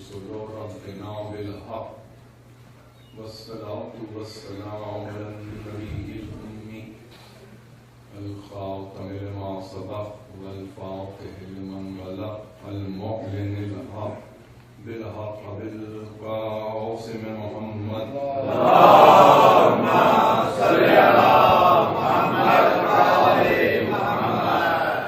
رسل ربنا بالحق والصلاة والسلام على النبي الأمي الخاتم لما سبق والفاتح لمن بلغ المعلن الحق بالحق بالقاسم محمد اللهم صل على محمد وآل محمد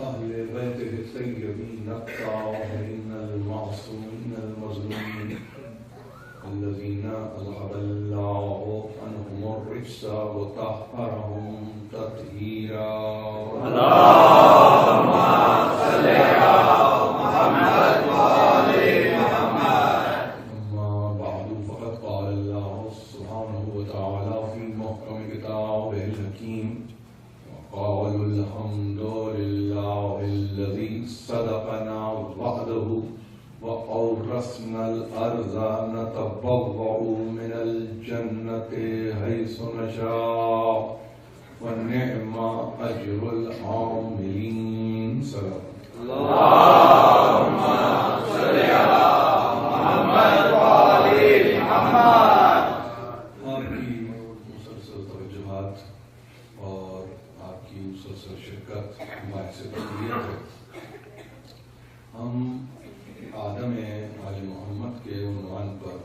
أهل بيته الطيبين الطاهرين المعصومين المظلومين الذين أذهب الله عنهم الرجس وطهرهم تطهيرا اللهم صل على محمد وآل محمد. أما بعد فقد قال الله سبحانه وتعالى في محكم كتابه الحكيم وقال الحمد لله الذي صدقنا وعده وأورثنا الأرض نتبوأ من الجنة حيث نشاء ونعم أجر العاملين. اللهم صل على محمد وآل محمد. آپ کی مسلسل توجہات اور آپ کی مسلسل شرکت باعث تقویت ہے. ہم آدم آل محمد کے عنوان پر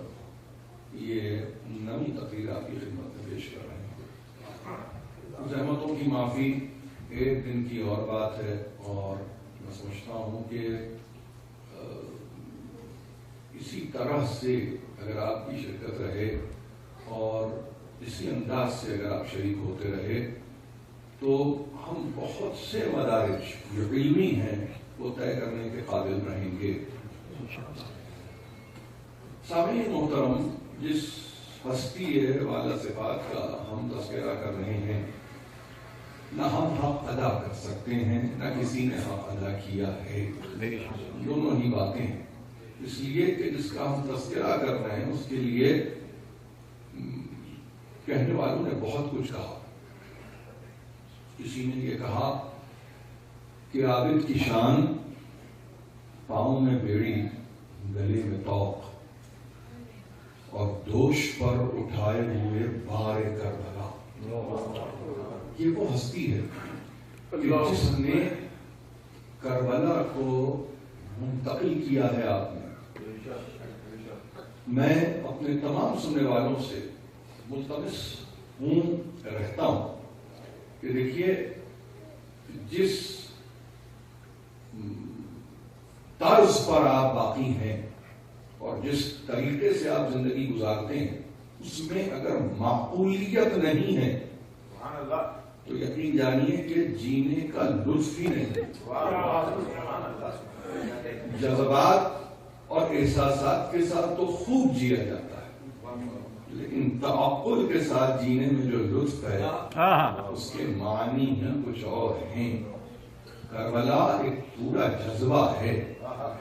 یہ نئی تقریر آپ کی خدمت میں پیش کر رہے ہیں. زحمتوں کی معافی ایک دن کی اور بات ہے، اور میں سمجھتا ہوں کہ اسی طرح سے اگر آپ کی شرکت رہے اور اسی انداز سے اگر آپ شریک ہوتے رہے تو ہم بہت سے مدارج جو علمی ہیں وہ طے کرنے کے قابل رہیں گے. سامعین محترم، جس ہستی والا صفات کا ہم تذکرہ کر رہے ہیں، نہ ہم حق ادا کر سکتے ہیں نہ کسی نے حق ادا کیا ہے. دونوں ہی باتیں ہیں. اس لیے کہ جس کا ہم تذکرہ کر رہے ہیں اس کے لیے کہنے والوں نے بہت کچھ کہا. کسی نے یہ کہا کہ عابد کی شان پاؤں میں بیڑی گلے میں توق اور دوش پر اٹھائے ہوئے بار کربلا. یہ وہ ہستی ہے کہ جس نے کربلا کو منتقل کیا ہے. آپ نے، میں اپنے تمام سننے والوں سے ملتمس ہوں رہتا ہوں کہ دیکھیے، جس طرز پر آپ باقی ہیں اور جس طریقے سے آپ زندگی گزارتے ہیں اس میں اگر معقولیت نہیں ہے تو یقین جانیے کہ جینے کا لطف ہی نہیں. جذبات اور احساسات کے ساتھ تو خوب جیا جاتا ہے، لیکن تعقل کے ساتھ جینے میں جو لطف ہے اس کے معنی ہی کچھ اور ہیں. کربلا ایک پورا جذبہ ہے،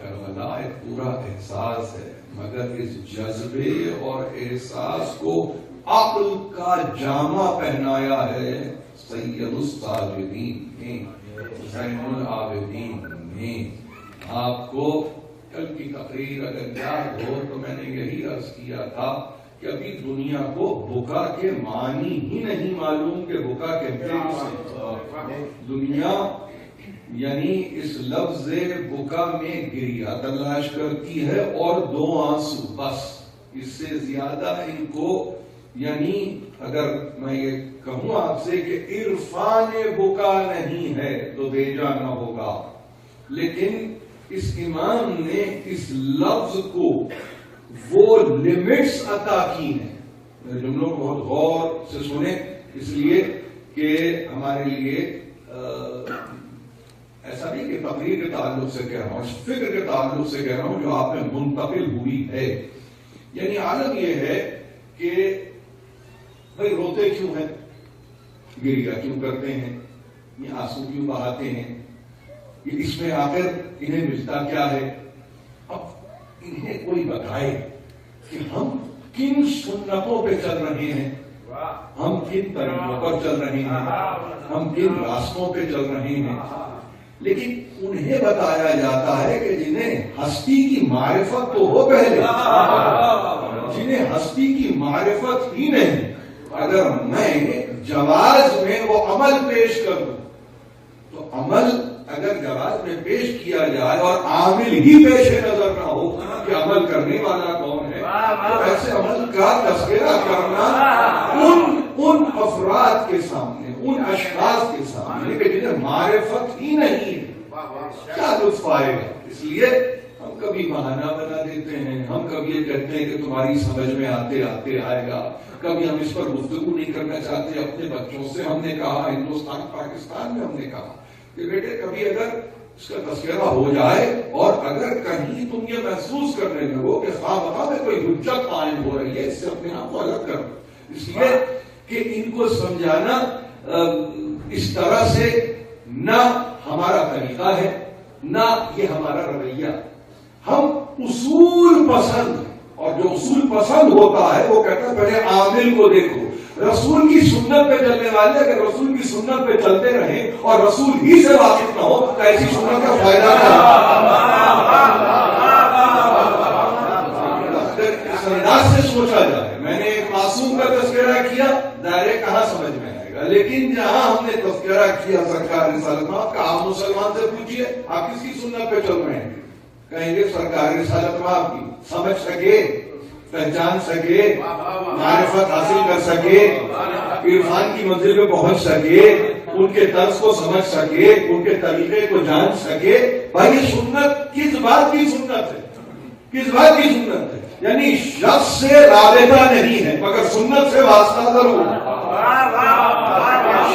کربلا ایک پورا احساس ہے، مگر اس جذبے اور احساس کو عقل کا جامہ پہنایا ہے سید الساجدین نے، زین العابدین نے. آپ کو کل کی تقریر اگر یاد ہو تو میں نے یہی عرض کیا تھا کہ ابھی دنیا کو بکا کے معنی ہی نہیں معلوم کہ بکا کہتے ہیں. دنیا یعنی اس لفظ بکا میں گریہ تلاش کرتی ہے اور دو آنسو، بس اس سے زیادہ ان کو، یعنی اگر میں یہ کہوں آپ سے کہ عرفان بکا نہیں ہے تو بیجا نہ ہوگا. لیکن اس امام نے اس لفظ کو وہ لمٹس عطا کی ہیں. میرے جملوں کو بہت غور سے سنیں، اس لیے کہ ہمارے لیے ایسا نہیں کہ تقریر کے تعلق سے کہہ رہا ہوں، اس فکر کے تعلق سے کہہ رہا ہوں جو آپ میں منتقل ہوئی ہے. یعنی عالم یہ ہے کہ بھائی روتے کیوں ہیں، گریہ کیوں کرتے ہیں، یہ آنسو کیوں بہاتے ہیں، یہ اس میں آخر انہیں ملتا کیا ہے. اب انہیں کوئی بتائے کہ ہم کن سنتوں پہ چل رہے ہیں، ہم کن طریقوں پر چل رہے ہیں، ہم کن راستوں پہ چل رہے ہیں. لیکن انہیں بتایا جاتا ہے کہ جنہیں ہستی کی معرفت تو ہو پہلے، جنہیں ہستی کی معرفت ہی نہیں، اگر میں جواز میں وہ عمل پیش کر دوں تو عمل اگر جواز میں پیش کیا جائے اور عامل ہی پیش نظر نہ ہو کہ عمل کرنے والا کون ہے، تو ایسے عمل کا تذکرہ کرنا ان افراد کے سامنے، ان اشخاص کے سامنے کہ جنہیں معرفت ہی نہیں ہے، کیا لطف آئے گا؟ اس لیے ہم کبھی بہانہ بنا دیتے ہیں، ہم کبھی یہ کہتے ہیں کہ تمہاری سمجھ میں آتے آتے آئے گا، کبھی ہم اس پر گفتگو نہیں کرنا چاہتے اپنے بچوں سے۔ ہم نے کہا ہندوستان پاکستان میں، ہم نے کہا کہ بیٹے کبھی اگر اس کا تذکرہ ہو جائے اور اگر کہیں تم یہ محسوس کرنے لگو کہ خواہ میں کوئی حجت قائم ہو رہی ہے، اس سے اپنے آپ کو الگ کرو، اس لیے کہ ان کو سمجھانا اس طرح سے نہ ہمارا طریقہ ہے، نہ یہ ہمارا رویہ۔ ہم اصول پسند، اور جو اصول پسند ہوتا ہے وہ کہتا ہے پہلے عامل کو دیکھو۔ رسول کی سنت پہ چلنے والے اگر رسول کی سنت پہ چلتے رہیں اور رسول ہی سے واقف نہ ہو تو ایسی سنت کا فائدہ اس انداز سے سوچا جائے۔ میں نے ایک معصوم کا تذکرہ کیا، دائرے کہاں سمجھ میں آئے گا، لیکن جہاں ہم نے تذکرہ کیا سرکار رسالت مآب کا، آپ مسلمان سے پوچھئے آپ کس کی سنت پہ چل رہے ہیں، کہیں گے سرکار رسالت مآب کی۔ سمجھ سکے، پہچان سکے، معرفت حاصل کر سکے، عرفان کی منزل پہ پہنچ سکے، ان کے طرز کو سمجھ سکے، ان کے طریقے کو جان سکے۔ بھائی یہ سنت کس بات کی سنت ہے، کس بات کی سنت ہے؟ یعنی شخص سے رابطہ نہیں ہے مگر سنت سے واسطہ ضرور،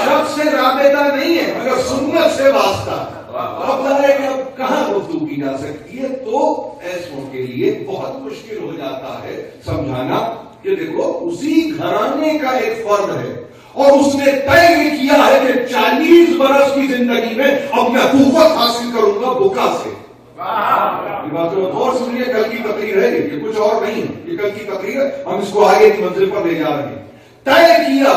شخص سے رابطہ نہیں ہے مگر سنت سے واسطہ۔ اب کہاں گفتگو کی جا سکتی ہے؟ تو ایسوں کے لیے بہت مشکل ہو جاتا ہے سمجھانا کہ دیکھو اسی گھرانے کا ایک فرد ہے اور اس نے طے کیا ہے کہ 40 برس کی زندگی میں اب میں قوت حاصل کروں گا بکا سے۔ یہ بات اور سنیے، کل کی تقریر ہے یہ، کچھ اور نہیں ہے، یہ کل کی تقریر ہے، ہم اس کو آگے کی منزل پر لے جا رہے ہیں۔ طے کیا،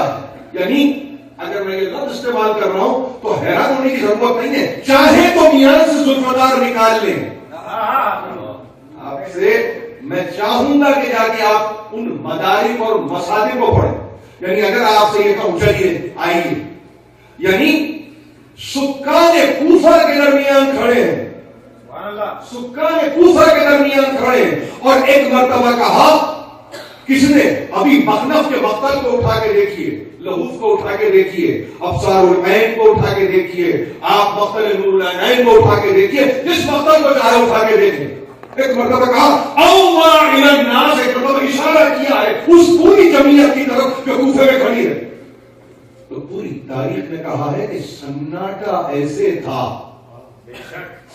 یعنی اگر میں یہ لفظ استعمال کر رہا ہوں تو حیران ہونے کی ضرورت نہیں ہے، چاہے تو میاں سے زلفدار نکال لیں۔ آپ سے میں چاہوں گا کہ جا کے آپ ان مدارک اور مصادر کو پڑھیں، یعنی اگر آپ سے یہ کہوں چلیے آئیے، یعنی سکان کوفہ کے درمیان کھڑے ہیں، سکان کوفہ کے درمیان کھڑے ہیں، اور ایک مرتبہ کہا کس نے؟ ابھی مخنف کے مقتل کو اٹھا کے دیکھیے، لہوف کو اٹھا کے دیکھیے، ابصار العین کو اٹھا کے دیکھیے، آپ مقتل نور العین کو اٹھا کے دیکھیے، جس مقتل کو چاہے اٹھا کے دیکھیں۔ ایک مرتبہ کہا اوما الی الناس، ایک مرتبہ اشارہ کیا ہے اس پوری جمعیت کی طرف جو کوفے میں کھڑی ہے۔ تو پوری تاریخ میں کہا ہے کہ سناٹا ایسے تھا،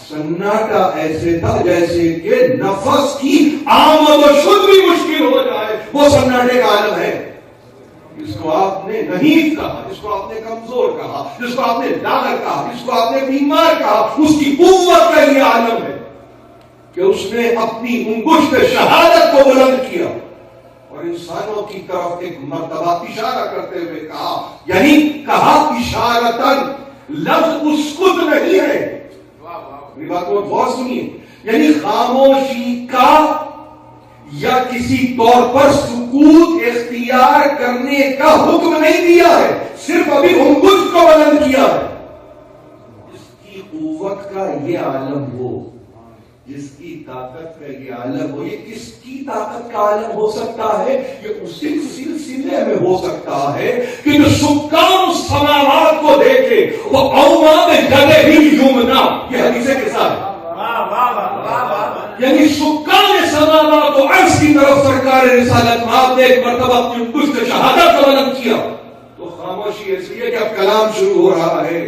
سناٹا ایسے تھا جیسے کہ نفس کی آمد و شد بھی مشکل ہو جائے، وہ سناٹے کا عالم ہے۔ جس کو آپ نے نحیف کہا، جس کو آپ نے کمزور کہا، جس کو آپ نے لاغر کہا، جس کو آپ نے بیمار کہا، اس کی قوت کا یہ عالم ہے کہ اس نے اپنی انگشت شہادت کو بلند کیا اور انسانوں کی طرف ایک مرتبہ اشارہ کرتے ہوئے کہا، یعنی کہا اشارتاً، لفظ اسکت نہیں ہے، میری بات کو غور سنیے، یعنی خاموشی کا یا کسی طور پر سکوت اختیار کرنے کا حکم نہیں دیا ہے، صرف ابھی انگشت کو بلند کیا ہے۔ جس کی قوت کا یہ عالم ہو، جس کی طاقت کا یہ عالم ہو، یہ کس کی طاقت کا عالم ہو سکتا ہے؟ یہ اسی سلسلے میں ہو سکتا ہے کہ جو سکان السماوات کو دیکھے وہ اوما میں جگہ ہی یمنا، یہ حدیث کے ساتھ، یعنی سکان سماوات و عرض کی طرف سرکار رسالت مآب نے ایک مرتبہ اپنی انگشت شہادت کو بلند کیا، تو خاموشی اس لیے کہ اب کلام شروع ہو رہا ہے۔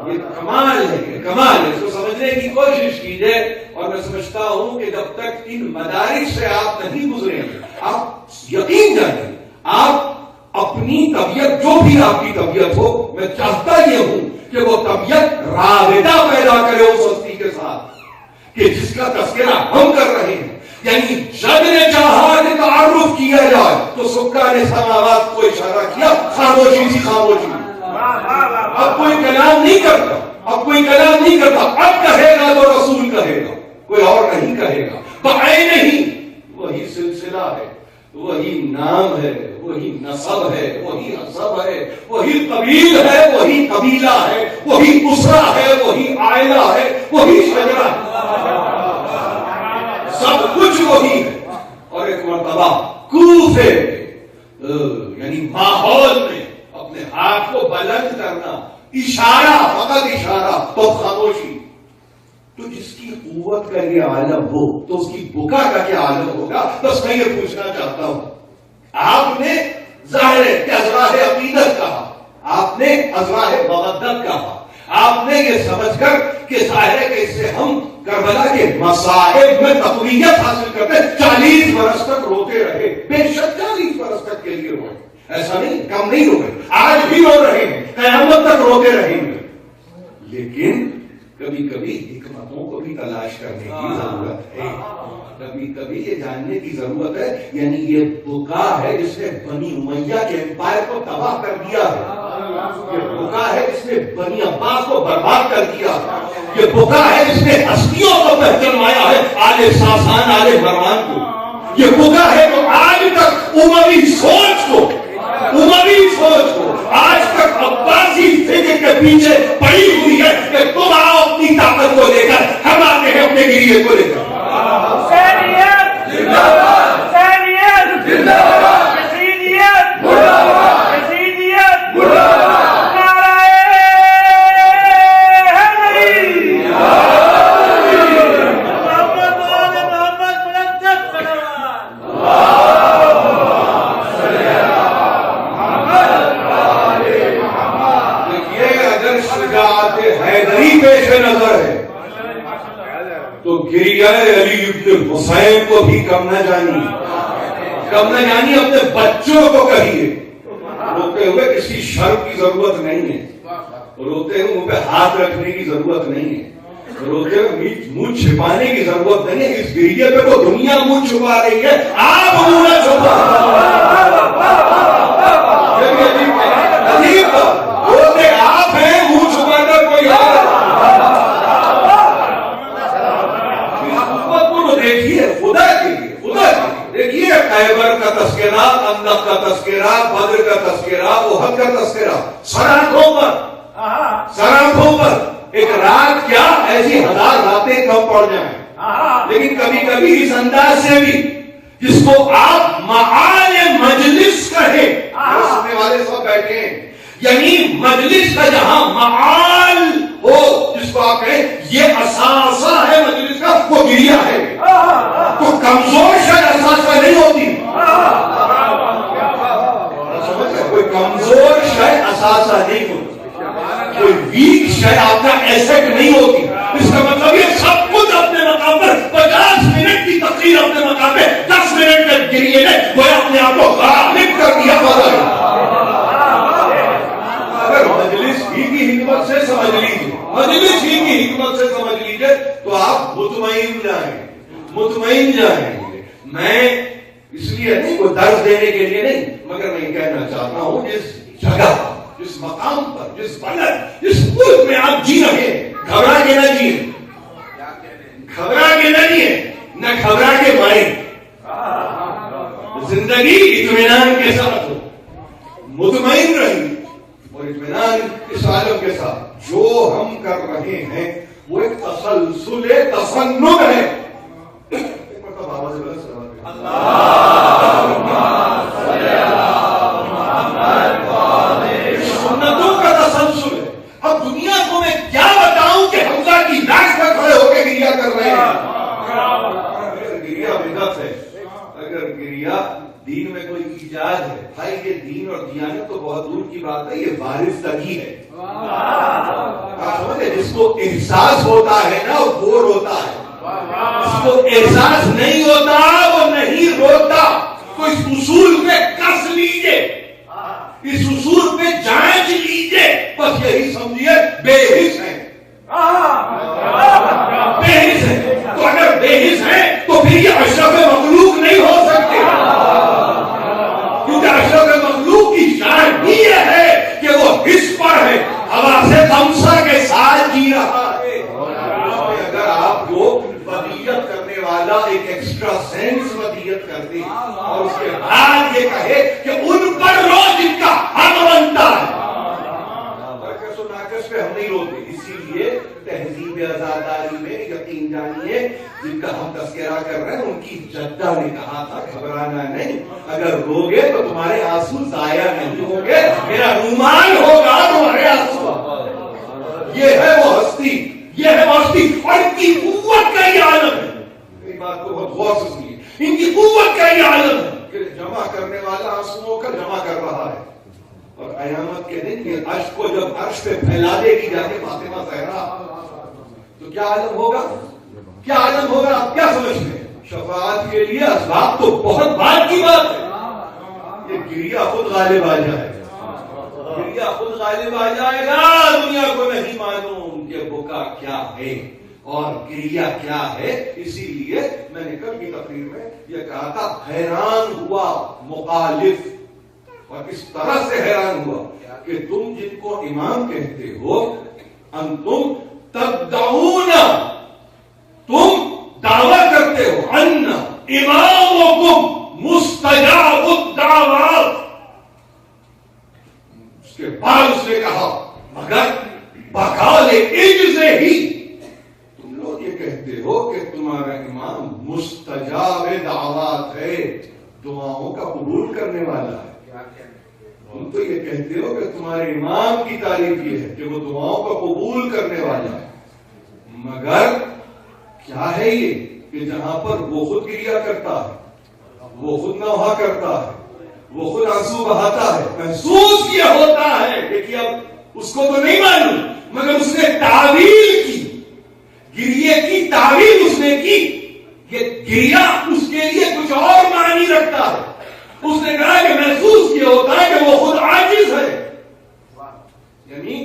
یہ کمال ہے، یہ کمال ہے، اس کو سمجھنے کی کوشش کیجئے۔ اور میں سمجھتا ہوں کہ جب تک ان مدارک سے آپ نہیں گزرے، آپ یقین جانیں، آپ اپنی طبیعت، جو بھی آپ کی طبیعت ہو، میں چاہتا یہ ہوں کہ وہ طبیعت رابطہ پیدا کرے اس ہستی کے ساتھ کہ جس کا تذکرہ ہم کر رہے ہیں، یعنی جب نے چاہا کہ تعارف کیا جائے تو سکان سماوات کو اشارہ کیا، خاموشی سی خاموشی، اب کوئی کلام نہیں کرتا، اب کوئی کلام نہیں کرتا، اب کہے گا تو رسول کہے گا، کوئی اور نہیں کہے گا. بعین نہیں وہی سلسلہ ہے، وہی نام ہے، وہی نسب ہے، وہی حسب ہے، وہی قبیل ہے، وہی قبیلہ ہے، وہی اسرہ ہے، وہی عائلہ ہے، وہی شجرہ ہے، سب کچھ وہی ہے. اور ایک مرتبہ کوفے یعنی ماحول میں اپنے ہاتھ کو بلند کرنا، اشارہ، فقط اشارہ تو خاموشی. تو جس کی قوت کا یہ عالم ہو تو اس کی بکا کا کیا عالم ہوگا؟ بس میں یہ پوچھنا چاہتا ہوں. آپ نے ظاہر ہے کہ ازراہ عقیدت کہا، آپ نے ازراہ مودت کہا، آپ نے یہ سمجھ کر کہ ظاہر ہے کہ اس سے ہم کربلا کے مصائب میں تقویت حاصل کرتے 40 برس تک روتے رہے. بے شک 40 برس تک کے لیے روئے، ایسا نہیں، کم نہیں روئے، آج بھی رو رہے ہیں، قیامت تک روتے رہیں گے. لیکن کبھی کبھی حکمتوں کو بھی تلاش کرنے کی ضرورت ہے، کبھی کبھی یہ جاننے کی ضرورت ہے. یعنی یہ بکا ہے جس نے بنی امیہ کے امپائر کو تباہ کر دیا ہے، یہ بکا ہے جس نے بنی عباس کو برباد کر دیا ہے، یہ بکا ہے جس نے ہستیوں کو پہچانوایا ہے، آل ساسان، آل مروان کو. یہ بکا ہے جو آج تک اموی سوچ کو آج تک عباسی فکر کے پیچھے پڑی ہوئی ہے کہ تم آؤ اپنی طاقت کو لے کر، ہم آتے ہیں اپنے گریے کو لے کر. حسینیت زندہ باد، حسینیت زندہ باد، یزیدیت مرد آباد، یزیدیت مرد آباد، نعرہ حیدری، محمد وآل محمد بلند صلوات. حیدری پیش نظر ہے تو گریہ علی ابن حسین کو بھی کم نہ جانی، اپنے بچوں کو کہیے. روتے ہوئے کسی شرم کی ضرورت نہیں ہے، روتے ہوئے منہ پہ ہاتھ رکھنے کی ضرورت نہیں ہے، روتے ہوئے منہ چھپانے کی ضرورت نہیں ہے. اس گریہ پہ وہ دنیا منہ چھپا رہی ہے، آپ منہ نہ چھپا. روتے آپ ہیں، منہ چھپا کر کوئی اور. دیکھیے خدا کے لیے دیکھیے خیبر کا تذکرہ، خندق کا تذکرہ، بدر کا تذکرہ، احد کا تذکرہ، سرآنکھوں پر ایک رات کیا ایسی 1000 راتیں کم پڑ جائیں. لیکن کبھی کبھی اس انداز سے بھی جس کو آپ معال مجلس کہیں، سننے والے سب بیٹھے ہیں، یعنی مجلس کا جہاں معال ہو، جس کو آپ کہیں یہ اثاثہ ہے مجلس کا، وہ گریہ ہے. تو کمزور شاید اثاثہ نہیں ہوتی، کوئی کمزور شاید اثاثہ نہیں ہوتی، کوئی ویک شاید آپ کا ایسٹ نہیں ہوتی. اس کا مطلب یہ سب کچھ اپنے مقام پر 50 منٹ کی تقریر اپنے مقام پہ 10 منٹ کے گریے نے وہ اپنے آپ کو غالب کر دیا. اگر مجلس ہی کی حکمت سے سمجھ لیجیے تو آپ مطمئن جائیں. میں اس لیے نہیں، کوئی درس دینے کے لیے نہیں، مگر میں یہ کہنا چاہتا ہوں جس جگہ، جس مقام پر، جس بلد، جس ملک میں آپ جی رہے ہیں، گھبرا کے نہ جیے، نہ گھبرا کے مارے. زندگی اطمینان کے ساتھ ہو، مطمئن رہی اور اطمینان اس عالم کے ساتھ. جو ہم کر رہے ہیں وہ ایک تسلسل تفنن ہے. سنتوں کا تسلسل ہے. اب دنیا کو میں کیا بتاؤں کہ حمزہ کی لاش پر کھڑے ہو کے گریہ کر رہے ہیں. گریہ بدعت ہے. اگر گریہ دین میں کوئی ایجاد ہے، بھائی یہ دین اور دیانت تو بہت دور کی بات ہے، یہ وارفتگی ہے. جس کو احساس ہوتا ہے نا وہ روتا ہے، جس کو احساس نہیں ہوتا وہ نہیں روتا. تو اس اصول پہ کس لیجئے، اس اصول پہ جانچ لیجئے. بس یہی سمجھیے بے حس ہے، بے حس ہے. تو اگر بے حس ہے تو پھر یہ اشرف مخلوق نہیں ہو سکتے، کیونکہ اشرف مخلوق کی شان بھی یہ ہے کہ وہ حس پر ہے. حواس خمسہ کے ساتھ تعالیٰ ایک ایکسٹرا سینس ودیت کر دے اور اس کے بعد یہ کہے کہ ان پر رو جن کا حق بنتا ہے. برکس و ناقص پہ ہم نہیں روتے. اسی لیے تہذیب عزاداری میں یقین جانیے جن کا ہم تذکرہ کر رہے ہیں ان کی جدہ نے کہا تھا گھبرانا نہیں, اگر روگے تو تمہارے آنسو ضائع نہیں ہوں گے, میرا رومال ہوگا تمہارے آنسو. یہ ہے وہ ہستی, یہ ہے وہ ہستی, اور ان کی قوت کا یہ عالم ہے. ایک بات کو بہت غور سے سنیے, ان کی قوت کا یہ عالم ہے کہ جمع کرنے والا آنسوؤں کا جمع کر رہا ہے, اور قیامت کے دن یہ عرش کو جب عرش پہ پھیلا دے گی جا کے فاطمہ زہرا, تو کیا عالم ہوگا, کیا عالم ہوگا. آپ کیا سمجھتے ہیں؟ شفاعت کے لیے اسباب تو بہت بعد کی بات ہے. یہ گریا خود غالب آ جائے گا, گریا خود غالب آ جائے گا. دنیا کو نہیں معلوم کہ بکا کیا ہے اور گریا کیا ہے. اسی لیے میں نے کل کی تقریر میں یہ کہا تھا, حیران ہوا مخالف, اور اس طرح سے حیران ہوا کہ تم جن کو امام کہتے ہو, انتم تدعون, تم دعویٰ کرتے ہو ان امامکم مستجاب الدعوات. اس کے بعد اس نے کہا مگر بقال عجز ہی, تم لوگ یہ کہتے ہو کہ تمہارا امام مستجاب دعوات ہے, دعاؤں کا قبول کرنے والا ہے. تم تو یہ کہتے ہو کہ تمہارے امام کی تعریف یہ ہے کہ وہ دعاؤں کا قبول کرنے والا ہے, مگر کیا ہے یہ کہ جہاں پر وہ خود گریا کرتا ہے, وہ خود نوحہ کرتا ہے, وہ خود آنسو بہاتا ہے, محسوس یہ ہوتا ہے. دیکھیے اب اس کو تو نہیں معلوم, مگر اس نے تعویل کی, گریے کی تعویل اس نے کی کہ گریا اس کے لیے کچھ اور معنی رکھتا ہے. اس نے کہا کہ محسوس یہ ہوتا ہے کہ وہ خود عاجز ہے. یعنی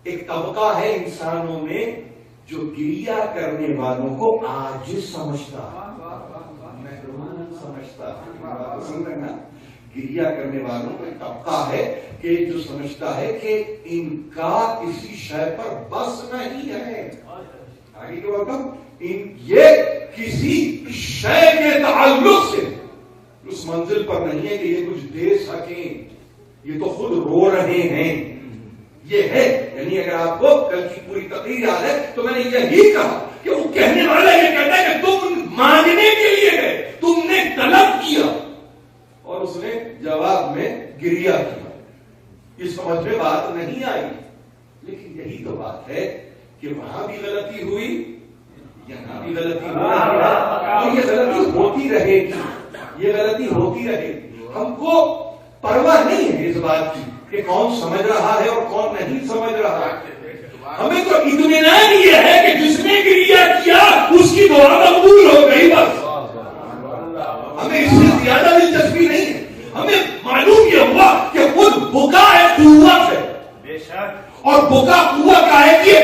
ایک طبقہ ہے انسانوں میں جو گریا کرنے والوں کو عاجز سمجھتا ہے, محروم سمجھتا ہے. سن رہے نا, گریا کرنے والوں کو ایک طبقہ ہے کہ جو سمجھتا ہے کہ ان کا کسی شے پر بس نہیں ہے. آگے کے وقت یہ کسی شے کے تعلق سے اس منزل پر نہیں ہے کہ یہ کچھ دے سکیں, یہ تو خود رو رہے ہیں. یہ ہے, یعنی اگر آپ کو کل کی پوری تقریر یاد ہے تو میں نے یہی کہا کہ وہ کہنے والا یہ کہتا ہے کہ تم مانگنے کے لیے گئے, تم نے طلب کیا اور اس نے جواب میں گریا کیا. اس سمجھ میں بات نہیں آئی, لیکن یہی تو بات ہے کہ وہاں بھی غلطی ہوئی, یہاں بھی غلطی ہوئی, اور یہ غلطی ہوتی رہے گی, یہ غلطی ہوتی رہے گی. ہم کو پرواہ نہیں ہے اس بات کی کہ کون سمجھ رہا ہے اور کون نہیں سمجھ رہا ہے. ہمیں تو اطمینان یہ ہے کہ جس نے گریا کیا اس کی دعا مقبول ہو گئی, بس. ہمیں اس سے زیادہ دلچسپی نہیں ہے. ہمیں معلوم یہ ہوا کہ خود بکا ایک قوت ہے, اور بکا قوت کا ہے کہ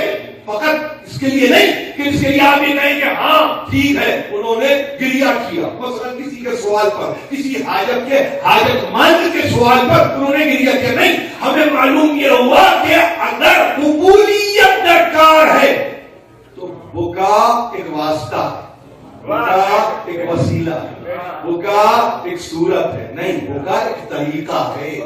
فقط اس کے لیے نہیں کہ اس کے لیے آپ یہ کہیں کہ ہاں ٹھیک ہے انہوں نے گریا کیا, مثلا کسی کے سوال پر, کسی حاجت کے حاجت مند کے سوال پر انہوں نے گریا کیا. نہیں, ہمیں معلوم یہ ہوا کہ اگر قبولیت درکار ہے تو بکا ایک واسطہ ہے, بکا ایک وسیلہ ہے, بکا ایک صورت ہے, نہیں بکا ایک طریقہ ہے.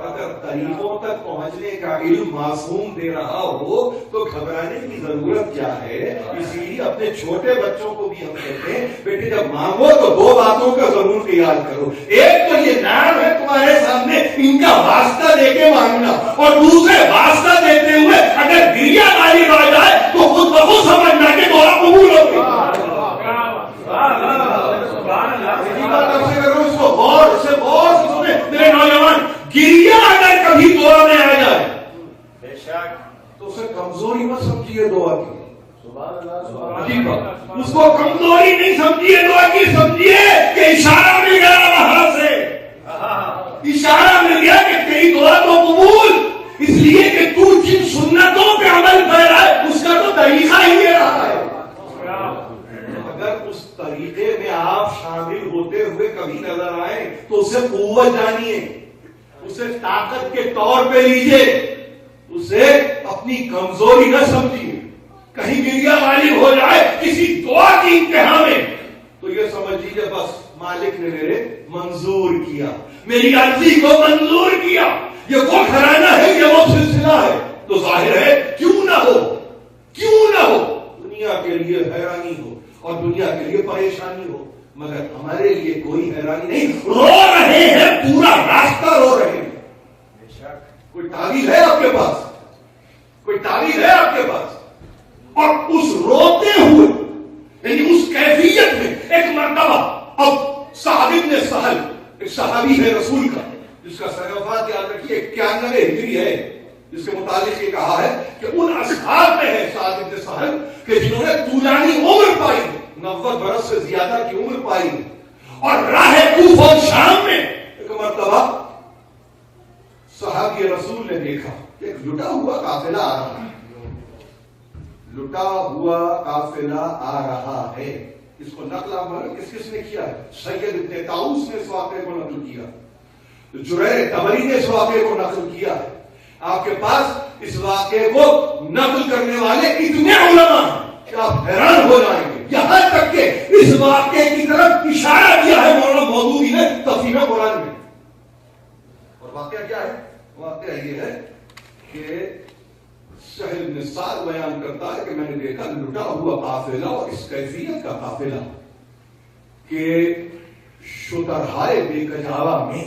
اگر طریقوں تک پہنچنے کا علم معصوم دے رہا ہو تو گھبرانے کی ضرورت کیا ہے. اسی لیے اپنے چھوٹے بچوں کو بھی ہم کہتے ہیں بیٹے جب مانگو تو دو باتوں کا ضرور خیال کرو. ایک تو یہ نام ہے تمہارے سامنے, ان کا واسطہ دے کے مانگنا, اور دوسرے واسطہ دیتے ہوئے اگر گریا غالب آ جائے تو خود بخود سمجھنا کہ دعا قبول ہوگی. اس کو غور سے سنے میرے نوجوان, گریا اگر کبھی دعا میں آ جائے تو اسے کمزوری مت سمجھیے دعا کی. اس کو کمزوری نہیں سمجھیے دعا کی, سمجھیے کہ اشارہ مل گیا وہاں سے, اشارہ مل گیا کہ تیری دعا تو قبول, اس لیے کہ تو جن سنتوں پہ عمل کر رہا ہے اس کا تو طریقہ ہی رہا ہے. اگر اس طریقے میں آپ شامل ہوتے ہوئے کبھی نظر آئے تو اسے قوت جانیے, اسے طاقت کے طور پہ لیجئے, اسے اپنی کمزوری نہ سمجھیے. کہیں گریا غالب ہو جائے کسی دعا کی انتہا میں، تو یہ سمجھ لیجیے بس مالک نے میرے منظور کیا، میری عرضی کو منظور کیا، یہ وہ گھرانہ ہے، یہ وہ سلسلہ ہے۔ تو ظاہر ہے کیوں نہ ہو دنیا کے لیے حیرانی ہو اور دنیا کے لیے پریشانی ہو، مگر ہمارے لیے کوئی حیرانی نہیں۔ رو رہے ہیں، پورا راستہ رو رہے ہیں۔ کوئی تعویذ ہے آپ کے پاس؟ کوئی تعویذ ہے آپ کے پاس؟ اور اس روتے ہوئے یعنی اس کیفیت میں ایک مرتبہ اب صحابی بن سہل، ایک صحابی ہے رسول کا جس کا سن وفات یاد رکھیے 91 ہجری ہے، جس کے متعلق یہ کہا ہے کہ ان اصحاب میں ہے سعد بن سہل کہ جنہوں نے طولانی عمر پائی، 90 برس سے زیادہ کی عمر پائی، اور راہ کوفہ اور شام میں ایک مرتبہ صحابی رسول نے دیکھا کہ ایک لٹا ہوا قافلہ آ رہا ہے، لٹا ہوا قافلہ آ رہا ہے۔ اس کو نقل عمل کس نے کیا ہے؟ سید ابن طاؤس نے اس واقعے کو نقل کیا، جریر طبری نے اس واقعے کو نقل کیا ہے۔ آپ کے پاس اس واقعے کو نقل کرنے والے اتنے علماء ہیں کہ آپ حیران ہو جائیں گے، یہاں تک کہ اس واقعے کی طرف اشارہ کیا ہے مولانا مودودی نے تفسیر قرآن میں۔ اور واقعہ کیا ہے؟ واقعہ یہ ہے کہ سہل بن سعد بیان کرتا ہے کہ میں نے دیکھا لٹا ہوا قافلہ، اور اس کیفیت کا قافلہ کہ شترہائے بے کجاوا میں،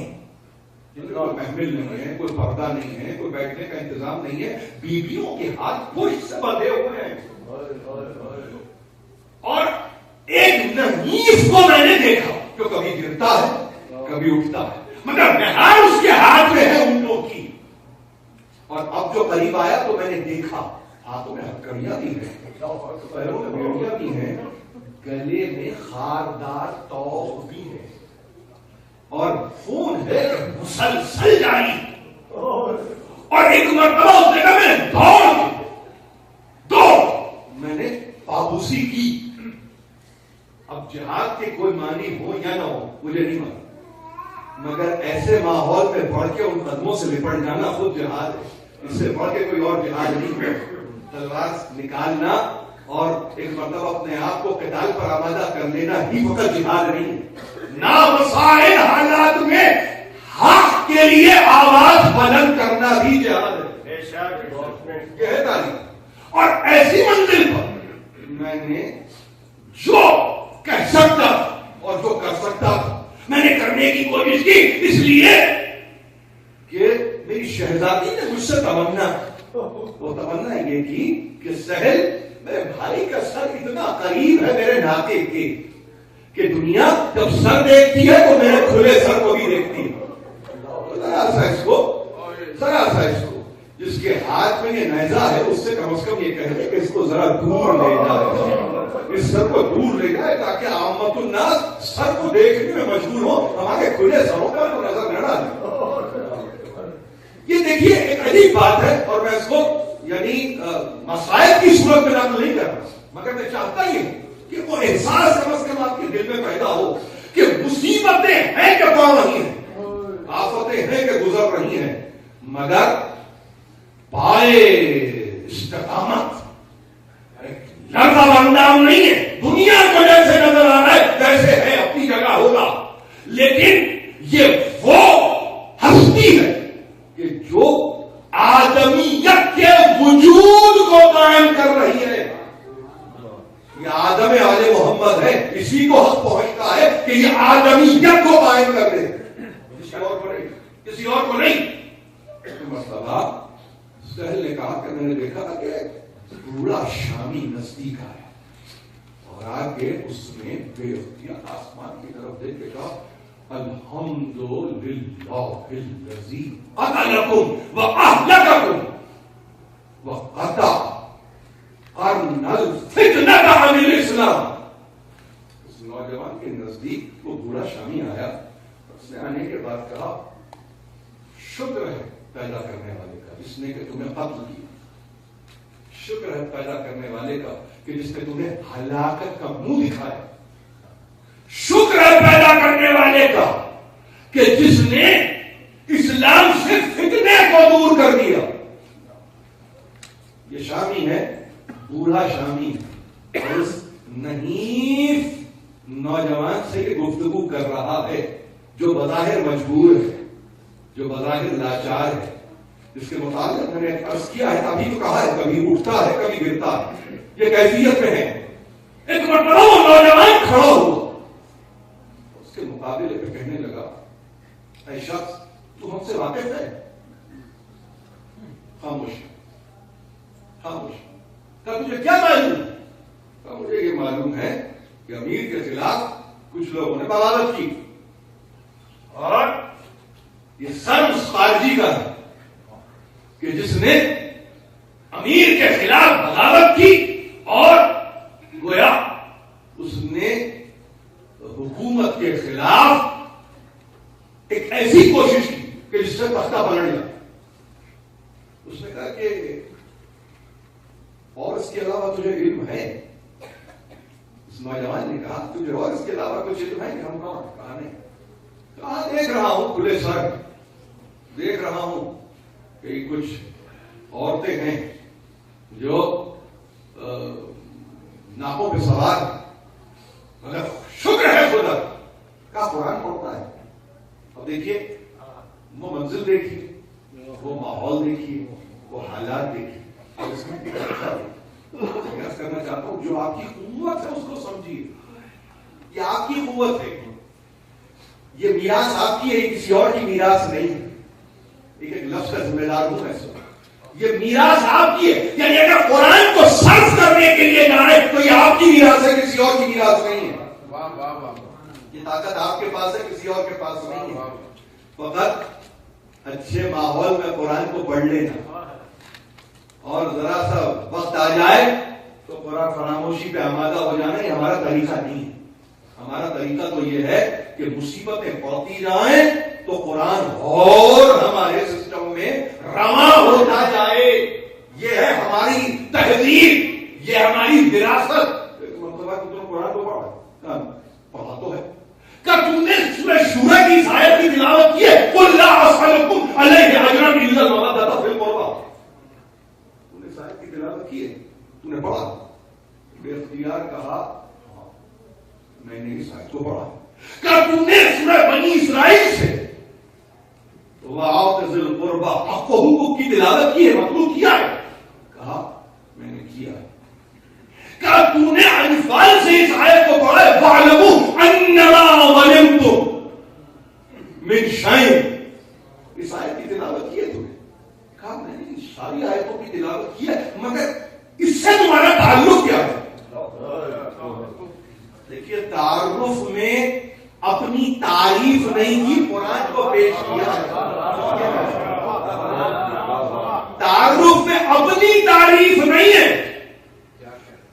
جن کا محمل نہیں ہے، کوئی پردہ نہیں ہے، کوئی بیٹھنے کا انتظام نہیں ہے، بیویوں کے ہاتھ پشت سے بندھے ہوئے ہیں، اور ایک نحیف کو میں نے دیکھا جو کبھی گرتا ہے کبھی اٹھتا ہے، مگر نہار اس کے ہاتھ میں ہے اونٹوں کی۔ اور اب جو قریب آیا تو میں نے دیکھا ہاتھوں میں ہتھکڑیاں بھی ہیں، پیروں میں بیڑیاں بھی ہیں، گلے میں خاردار توق بھی ہے، اور خون ہے مسلسل جاری۔ اور ایک مرتبہ اس جگہ میں میں نے پابوسی کی۔ اب جہاد کے کوئی معنی ہو یا نہ ہو مجھے نہیں معلوم، مگر ایسے ماحول میں بڑھ کے ان قدموں سے لپٹ جانا خود جہاد ہے، اس سے بڑھ کے کوئی اور جہاد نہیں ہے۔ تلوار نکالنا اور ایک مرتبہ اپنے آپ کو قتال پر آمادہ کر لینا ہی فقط جہاد نہیں ہے، نامساعد حالات میں حق کے لیے آواز بلند کرنا بھی جہاد ہے۔ یہ ہے تعلیم۔ اور ایسی منزل پر میں نے جو کہہ سکتا اور جو کر سکتا تھا میں نے کرنے کی کوشش کی، اس لیے کہ میری شہزادی نے مجھ سے تمنا، وہ تمنا یہ کی کہ سہل میرے بھائی کا سر اتنا قریب ہے میرے ناطے کے کہ دنیا جب سر دیکھتی ہے تو میرے کھلے سر کو بھی دیکھتی ہے۔ ذرا سا اس کو جس کے ہاتھ میں یہ نیزہ ہے اس سے کم از کم یہ کہہ دے کہ اس کو ذرا دور لے جائے، اس سر کو دور لے جائے تاکہ عامت الناس سر کو دیکھنے میں مجبور ہو، ہمارے کھلے سروں پر تو نظر نہ ڈالے۔ یہ دیکھیے ایک عجیب بات ہے، اور میں اس کو یعنی مسائل کی صورت میں نقل نہیں کر رہا، مگر میں چاہتا ہی ہوں کہ وہ احساس کم از کم آپ کے دل میں پیدا ہو کہ مصیبتیں ہیں کہ پا رہی ہیں، آفتیں ہیں کہ گزر رہی ہیں، مگر پائے استقامت لڑکا اندام نہیں ہے۔ دنیا کو جیسے نظر آ رہا ہے جیسے ہے اپنی جگہ ہوگا، لیکن یہ وہ ہستی ہے کہ جو آدمیت کے وجود کو قائم کر رہی ہے۔ یہ آدم آل محمد ہے، اسی کو حق پہنچتا ہے کہ یہ آدمیت کو قائم کر دے، کسی اور کو نہیں۔ مرتبہ سہل نے کہا کہ میں نے دیکھا کہ بوڑھا شامی نزدیک آیا، اور آگے اس نے بے اختیار آسمان کی طرف دیکھ کے کہا الحمدللہ الذی قتلکم واہلککم وقطع قرن الفتنة عن الاسلام۔ اس نوجوان کے نزدیک وہ بوڑھا شامی آیا، اس نے آنے کے بعد کہا شکر ہے پیدا کرنے والے کا جس نے کہ تمہیں قتل کیا، شکر ہے پیدا کرنے والے کا کہ جس نے تمہیں ہلاکت کا منہ دکھایا، شکر ہے پیدا کرنے والے کا کہ جس نے اسلام سے فتنے کو دور کر دیا۔ یہ شامی ہے بوڑھا شامی اور اس نحیف نوجوان سے یہ گفتگو کر رہا ہے جو بظاہر مجبور ہے، جو بظاہر لاچار ہے، جس کے مطابق میں نے عرض کیا ہے، ابھی تو کہا ہے کبھی اٹھتا ہے کبھی گرتا ہے، یہ کیفیت میں ہے۔ ایک مرتبہ وہ نوجوان کھڑا ہوا، اس کے مقابلے پہ کہنے لگا، اے شخص تو ہم سے واقف ہے؟ خاموش خاموش۔ کہا تجھے کیا معلوم؟ کہا مجھے یہ معلوم ہے کہ امیر کے خلاف کچھ لوگوں نے بغاوت کی، اور یہ سر اس خارجی کا ہے کہ جس نے امیر کے خلاف بغاوت کی اور گویا اس نے حکومت کے خلاف ایک ایسی کوشش کی کہ جس سے تختہ پلٹ گیا۔ اس نے کہا کہ اور اس کے علاوہ تجھے علم ہے؟ اس نوجوان نے کہا تجھے اور اس کے علاوہ کچھ علم ہے کہ ہم کون؟ کہا نہیں۔ کہا دیکھ رہا ہوں کھلے سر، دیکھ رہا ہوں کہ کچھ عورتیں ہیں جو ناپوں پہ سوار ہیں، مگر شکر ہے خدا کا قرآن پڑھتا ہے۔ اب دیکھیے وہ منزل دیکھیے، وہ ماحول دیکھیے، وہ حالات دیکھیے، اور اس میں کرنا چاہتا ہوں جو آپ کی قوت ہے اس کو سمجھیے، یہ آپ کی قوت ہے، یہ میراث آپ کی ہے، کسی اور کی میراث نہیں ہے۔ ایک لفظ کا ذمہ دار ہوں میں، یہ میراث آپ کی ہے، یعنی اگر قرآن کو صرف کرنے کے لیے جائے تو یہ آپ کی میراث ہے، کسی اور کی میراث نہیں ہے۔ یہ طاقت آپ کے پاس ہے، کسی اور کے پاس نہیں ہے۔ فقط اچھے ماحول میں قرآن کو پڑھ لینا، اور ذرا سا وقت آ جائے تو قرآن فراموشی پہ آمادہ ہو جانا، یہ ہمارا طریقہ نہیں ہے۔ ہمارا طریقہ تو یہ ہے کہ مصیبتیں پڑتی جائیں تو قرآن اور ہمارے سسٹم میں رواں ہوتا جائے، یہ ہے ہماری تہذیب، یہ ہماری وراثت۔ مرتبہ تم نے قرآن کو پڑھا؟ پڑھا تو ہے۔ کیا تم نے سورہ شورى کی اس آیت کی تلاوت کی ہے؟ قل لا اسألكم علیہ اجرا الا المودۃ فی القربى؟ تم نے اس آیت کی تلاوت کی ہے، تم نے پڑھا؟ بے اختیار کہا میں نے اس آیت کو پڑھا۔ کیا تم نے سورہ بنی اسرائیل سے وَآتِ ذِی الْقُرْبَى حق و حقوق کی تلاوت کی ہے، مطلوب کیا ہے؟ کہا میں نے کیا ہے۔ کیا تو نے انفال سے اس آیت کو پڑھا ہے؟ وَاعْلَمُوا أَنَّمَا غَنِمْتُم مِّن شَيْءٍ؟ اس آیت کی تلاوت کی ہے تم نے؟ کہا میں نے ساری آیتوں کی تلاوت کی ہے، مگر اس سے تمہارا تعلق کیا ہے؟ دیکھیے تعارف میں اپنی تعریف نہیں کی، قرآن کو پیش کیا ہے۔ تعارف میں اپنی تعریف نہیں ہے،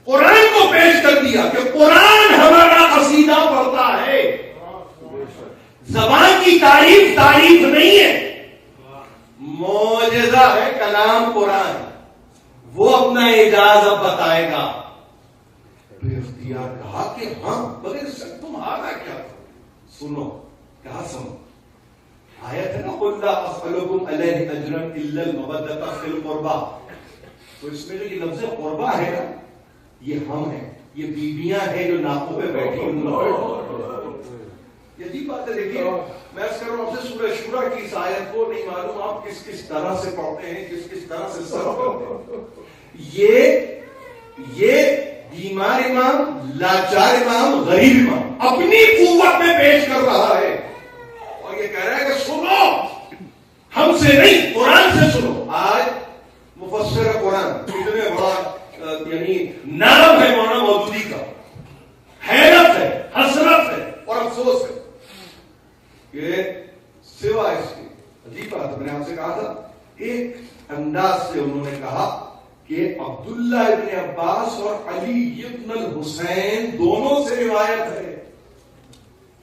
قرآن کو پیش کر دیا کہ قرآن ہمارا قصیدہ پڑھتا ہے۔ زبان کی تعریف نہیں ہے، معجزہ ہے کلام قرآن، وہ اپنا اعجاز اب بتائے گا۔ بے اختیار کہا کہ ہاں مگر تمہارا کیا؟ سنو، کہا سنو، آیت ہے نا قل لا اسألکم علیہ اجرا الا المودۃ فی القربى، تو اس میں جو یہ لفظ قربہ ہے نا، یہ ہم ہیں، یہ بیویاں ہیں جو ناپوں پہ بیٹھی ہیں۔ یہ عجیب بات ہے۔ دیکھیے میں اس کر رہا ہوں آپ سے سورہ شورى کی اس آیت کو نہیں معلوم آپ کس کس طرح سے پڑھتے ہیں، کس کس طرح سے صرف کرتے ہیں۔ یہ بیمار امام، لاچار امام، غریب امام اپنی قوت میں پیش کر رہا ہے، اور یہ کہہ رہا ہے کہ سنو، ہم سے نہیں قرآن سے سنو۔ آج مفسر قرآن اتنے بڑا یعنی نام ہے مولانا مودودی کا، حیرت ہے، حسرت ہے اور افسوس ہے کہ سوائے اس کے عجیب بات میں نے آپ سے کہا تھا، ایک انداز سے انہوں نے کہا کہ عبداللہ ابن عباس اور علی ابن الحسین دونوں سے روایت ہے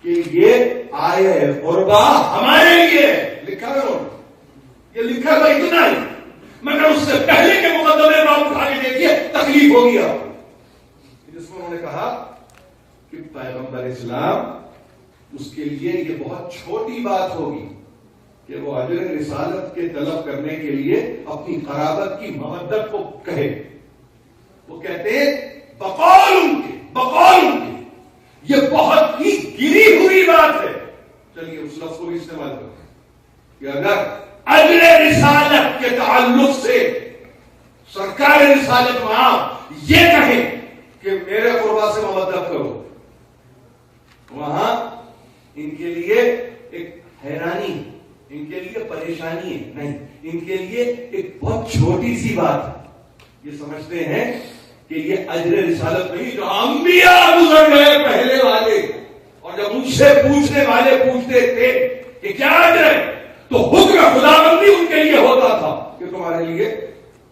کہ یہ آیہ قربہ ہمارے لیے لکھا ہے، یہ لکھا ہے اتنا ہی، مگر اس سے پہلے کے مقدمے میں آپ اٹھا کے دیکھیے تکلیف ہوگی آپ کو، جس میں انہوں نے کہا کہ پیغمبر اسلام اس کے لیے یہ بہت چھوٹی بات ہوگی کہ وہ اجر رسالت کے طلب کرنے کے لیے اپنی قرابت کی مودت کو کہے، وہ کہتے ہیں بقول ان کے یہ بہت ہی گری ہوئی بات ہے. چلیے اس لفظ کو بھی استعمال کرتے ہیں کہ اگر اجر رسالت کے تعلق سے سرکار رسالت وہاں یہ کہیں کہ میرے قربا سے مودت کرو، وہاں ان کے لیے ایک حیرانی، ان کے لیے پریشانی ہے نہیں، ان کے لیے ایک بہت چھوٹی سی بات ہے. یہ سمجھتے ہیں کہ یہ اجر رسالت نہیں جو انبیاء گزر گئے پہلے والے، اور جب ان سے پوچھنے والے پوچھتے تھے کہ کیا اجر ہے تو حکم خداوندی ان کے لیے ہوتا تھا کہ تمہارے لیے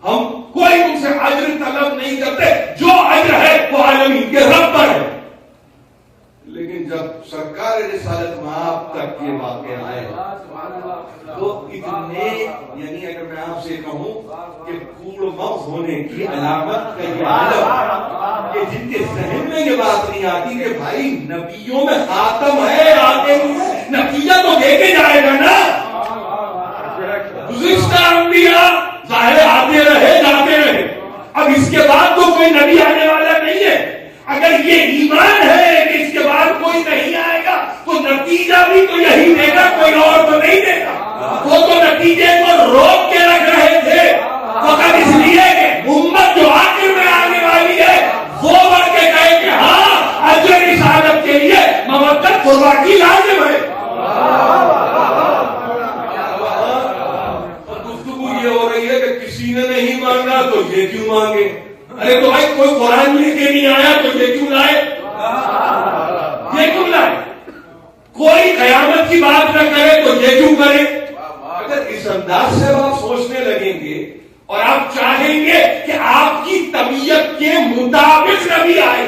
ہم کوئی تم سے اجر طلب نہیں کرتے، جو اجر ہے وہ عالمین کے رب پر ہے. لیکن جب سرکار رسالت مآب تک یہ واقعہ آئے تو اتنے، یعنی اگر میں آپ سے کہوں کہ کوڑ مغز ہونے کی علامت کا یہ عالم کہ جن کے ذہن میں یہ بات نہیں آتی کہ بھائی نبیوں میں خاتم ہے، آگے نتیجہ تو دے کے جائے گا نا. گزشتہ انبیاء ظاہر آتے رہے جاتے رہے، اب اس کے بعد تو کوئی نبی آنے والا نہیں ہے. اگر یہ ایمان ہے کہ اس کے بعد کوئی نہیں آئے گا تو نتیجہ بھی تو یہی دے گا، کوئی اور تو نہیں دے گا. وہ تو نتیجے کو روک کے رکھ رہے تھے فقط اس لیے کہ امت جو آخر میں آنے والی ہے وہ بڑھ کے کہے کہ ہاں اجر رسالت کے لیے مودت قربانی لازم ہے. گفتگو یہ ہو رہی ہے کہ کسی نے نہیں مانگا تو یہ کیوں مانگے. ارے تو بھائی کوئی قرآن لے کے نہیں آیا تو یہ کیوں لائے، یہ کیوں لائے. کوئی قیامت کی بات نہ کرے تو یہ کیوں کرے. اگر اس انداز سے آپ سوچنے لگیں گے اور آپ چاہیں گے کہ آپ کی طبیعت کے مطابق نبی آئے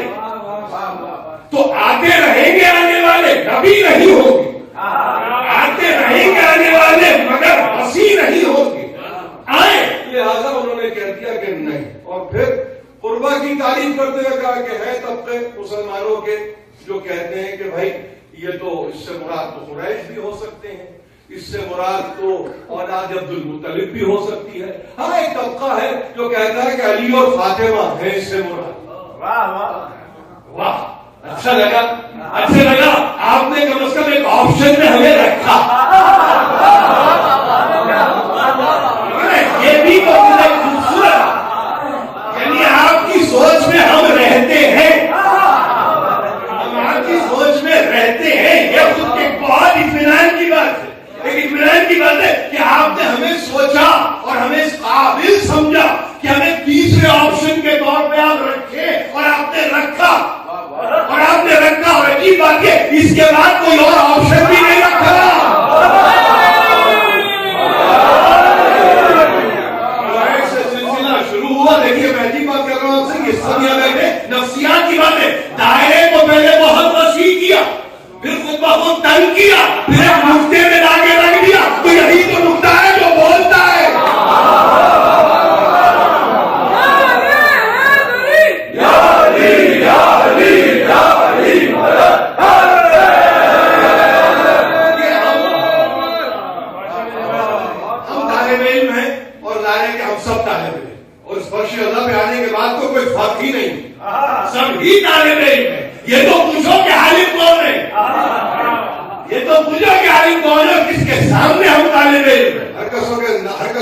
تو آتے رہیں گے آنے والے، نبی نہیں ہوں گے. آتے رہیں گے آنے والے مگر مسیح نہیں ہوں گے. آئے لہذا انہوں نے کہہ دیا کہ نہیں، اور پھر قربا کی تعریف کرتے ہوئے کہا کہ ہے طبقے مسلمانوں کے جو کہتے ہیں کہ بھائی یہ تو اس سے مراد تو قریش بھی ہو سکتے ہیں، اس سے مراد تو اولاد عبد المطلب بھی ہو سکتی ہے. ہاں ایک طبقہ ہے جو کہتا ہے کہ علی اور فاطمہ ہے اس سے مراد. واہ واہ واہ، اچھا لگا آپ نے کم از کم ایک آپشن میں ہمیں رکھا. یہ بھی تو خوبصورت، یعنی آپ کی سوچ میں ہم رہتے ہیں، ہم آپ کی سوچ میں رہتے ہیں. یہ خود کے بہت اطمینان کی بات ہے، ایک اطمینان کی بات ہے کہ آپ نے ہمیں سوچا اور ہمیں اس قابل سمجھا کہ ہمیں تیسرے آپشن کے طور پہ آپ رکھے، اور آپ نے رکھا اور عجیب بات ہے اس کے بعد کوئی اور آپشن بھی نہیں رکھا. دیکھیے میں عجیب بات کر رہا ہوں آپ سے، یہ سب یہاں بیٹھے نفسیات کی بات ہے. دائرے کو پہلے بہت وسیع کیا، پھر خطبہ کو تنگ کیا، پھر ایک نقطے میں لاگے رکھ دیا. تو یہی تو نقطہ ہے جو بولتا ہے. ہم طالب علم ہیں اور ظاہر ہے کہ ہم سب طالب علم، اور اس فرش اللہ پہ آنے کے بعد تو کوئی فرق ہی نہیں، سب ہی طالب علم ہے. یہ تو پوچھو کہ عالم کون ہے، یہ تو پوچھو کہ عالم کون ہے، کس کے سامنے ہم طالب علم ہیں. ہر کس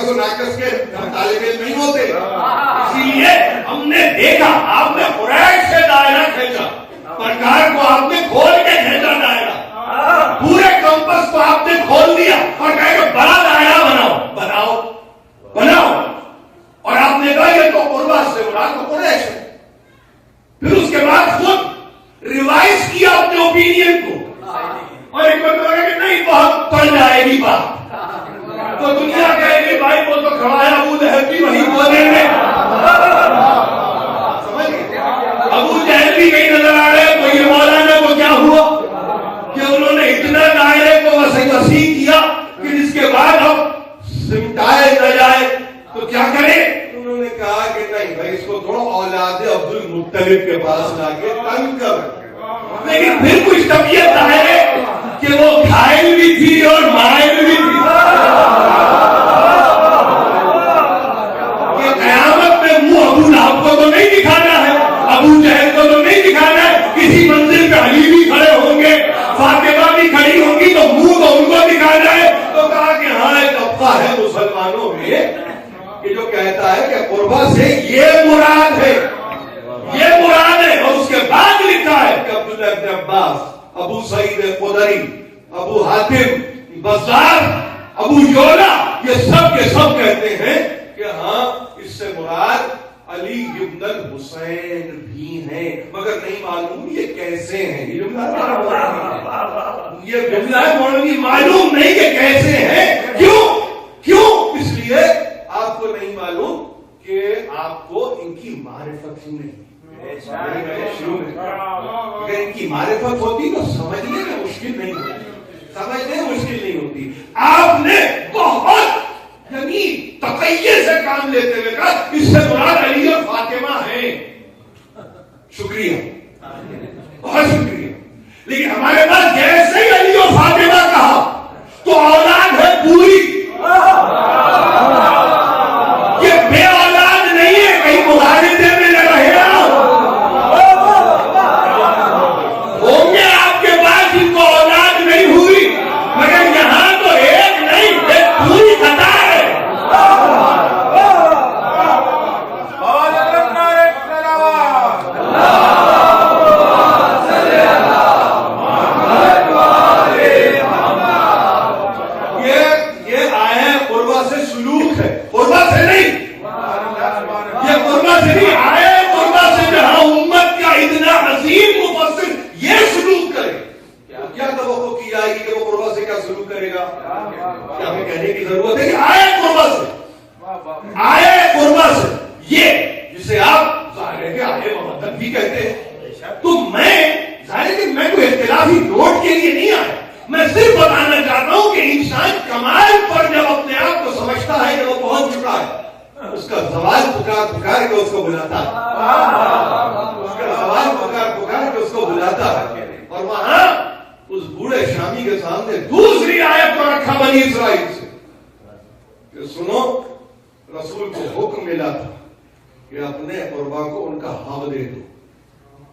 و ناقص کے ہم طالب علم نہیں ہوتے. اسی لیے ہم نے دیکھا آپ نے قریش سے دائرہ کھینچا، پرکار کو آپ نے کھول کے کھینچا دائرہ، پورے کمپس کو آپ نے کھول دیا اور کہا کہ بڑا دائرہ بناؤ، اور آپ نے کہا یہ تو قربا سے مراد تو قریش ہے. پھر اس کے بعد خود ریوائز کیا اپنے اوپینین کو، اور ایک بات کہ نہیں بہت پڑ جائے گی بات تو دنیا کہے گی بھائی وہ تو کھڑا ہے ابو لہب بھی وہی بولیں گے. سمجھ گئے؟ ابو جہل بھی کہیں نظر آ رہے ہیں. تو یہ مولانا کو کیا ہوا کہ انہوں نے اتنا دائرے کو وسیع کیا کہ جس کے بعد اب سمٹائے نہ جائے تو کیا کرے. انہوں نے کہا کہ نہیں بھائی اس کو تھوڑا اولاد عبد المطلب کے پاس لا کے تنگ کر. لیکن پھر کچھ طبیعت ہے کہ وہ گھائل بھی تھی اور مائل بھی تھی. یہ قیامت میں منہ ابو لہب کو تو نہیں دکھانا کہ قربا سے یہ مراد ہے، یہ مراد ہے. اور اس کے بعد لکھا ہے کہ عبداللہ ابن عباس، ابو سعید خدری، ابو حاتم بزار، ابو یولا، یہ سب کے سب کہتے ہیں کہ ہاں اس سے مراد علی ابن الحسین بھی ہیں، مگر نہیں معلوم یہ کیسے ہیں. یہ جملہ مولوی معلوم نہیں کہ کیسے ہیں. کیوں؟ اس لیے آپ کو نہیں معلوم کہ آپ کو ان کی معرفت ہی نہیں. اگر ان کی معرفت ہوتی تو سمجھنے میں مشکل نہیں ہوتی. آپ نے بہت یعنی تقیّے سے کام لیتے ہوئے کہا اس سے مراد علی اور فاطمہ ہیں. شکریہ، بہت شکریہ. لیکن ہمارے پاس جیسے ہی علی اور فاطمہ کہا تو اولاد ہے پوری. یہ بے اولاد نہیں ہے، کہیں مغالطے میں نہ رہے. ہوں گے آپ کے پاس جن کو اولاد نہیں ہوئی، مگر یہاں تو ایک نہیں، ایک پوری قطار ہے.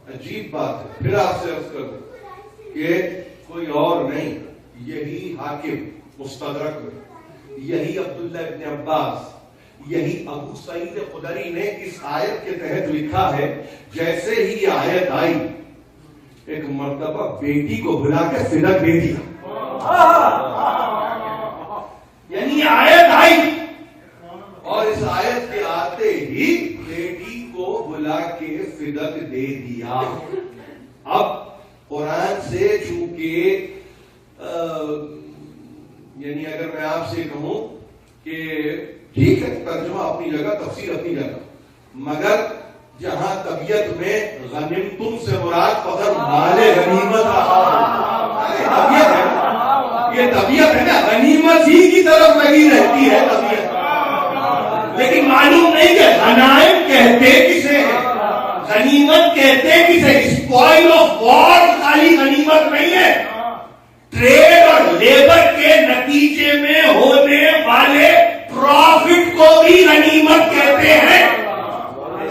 عجیب بات ہے. پھر آپ سے عرض کروں کہ کوئی اور نہیں، یہی حاکم مستدرک میں، یہی عبداللہ ابن عباس، یہی ابو سعید خدری نے اس آیت کے تحت لکھا ہے جیسے ہی یہ آیت آئی ایک مرتبہ بیٹی کو بلا کے فدک دے دیا. یعنی آیت آئی اور اس آیت کے آتے ہی بیٹی کو بلا کے فدک دے دیا. اب قرآن سے چونکہ یعنی اگر میں آپ سے کہوں کہ ٹھیک ہے ترجمہ اپنی جگہ، تفسیر اپنی جگہ، مگر جہاں طبیعت میں غنیمتم سے مراد فقط مال غنیمت طبیعت ہے، یہ طبیعت ہے نا، غنیمت ہی کی طرف لگی رہتی ہے طبیعت. لیکن معلوم نہیں کہ غنائم کہتے کسے ہیں، غنیمت کہتے کسے. اسپوائل آف وار خالی غنیمت نہیں ہے، ٹریڈ اور لیبر کے نتیجے میں ہونے والے پروفٹ کو بھی غنیمت کہتے ہیں.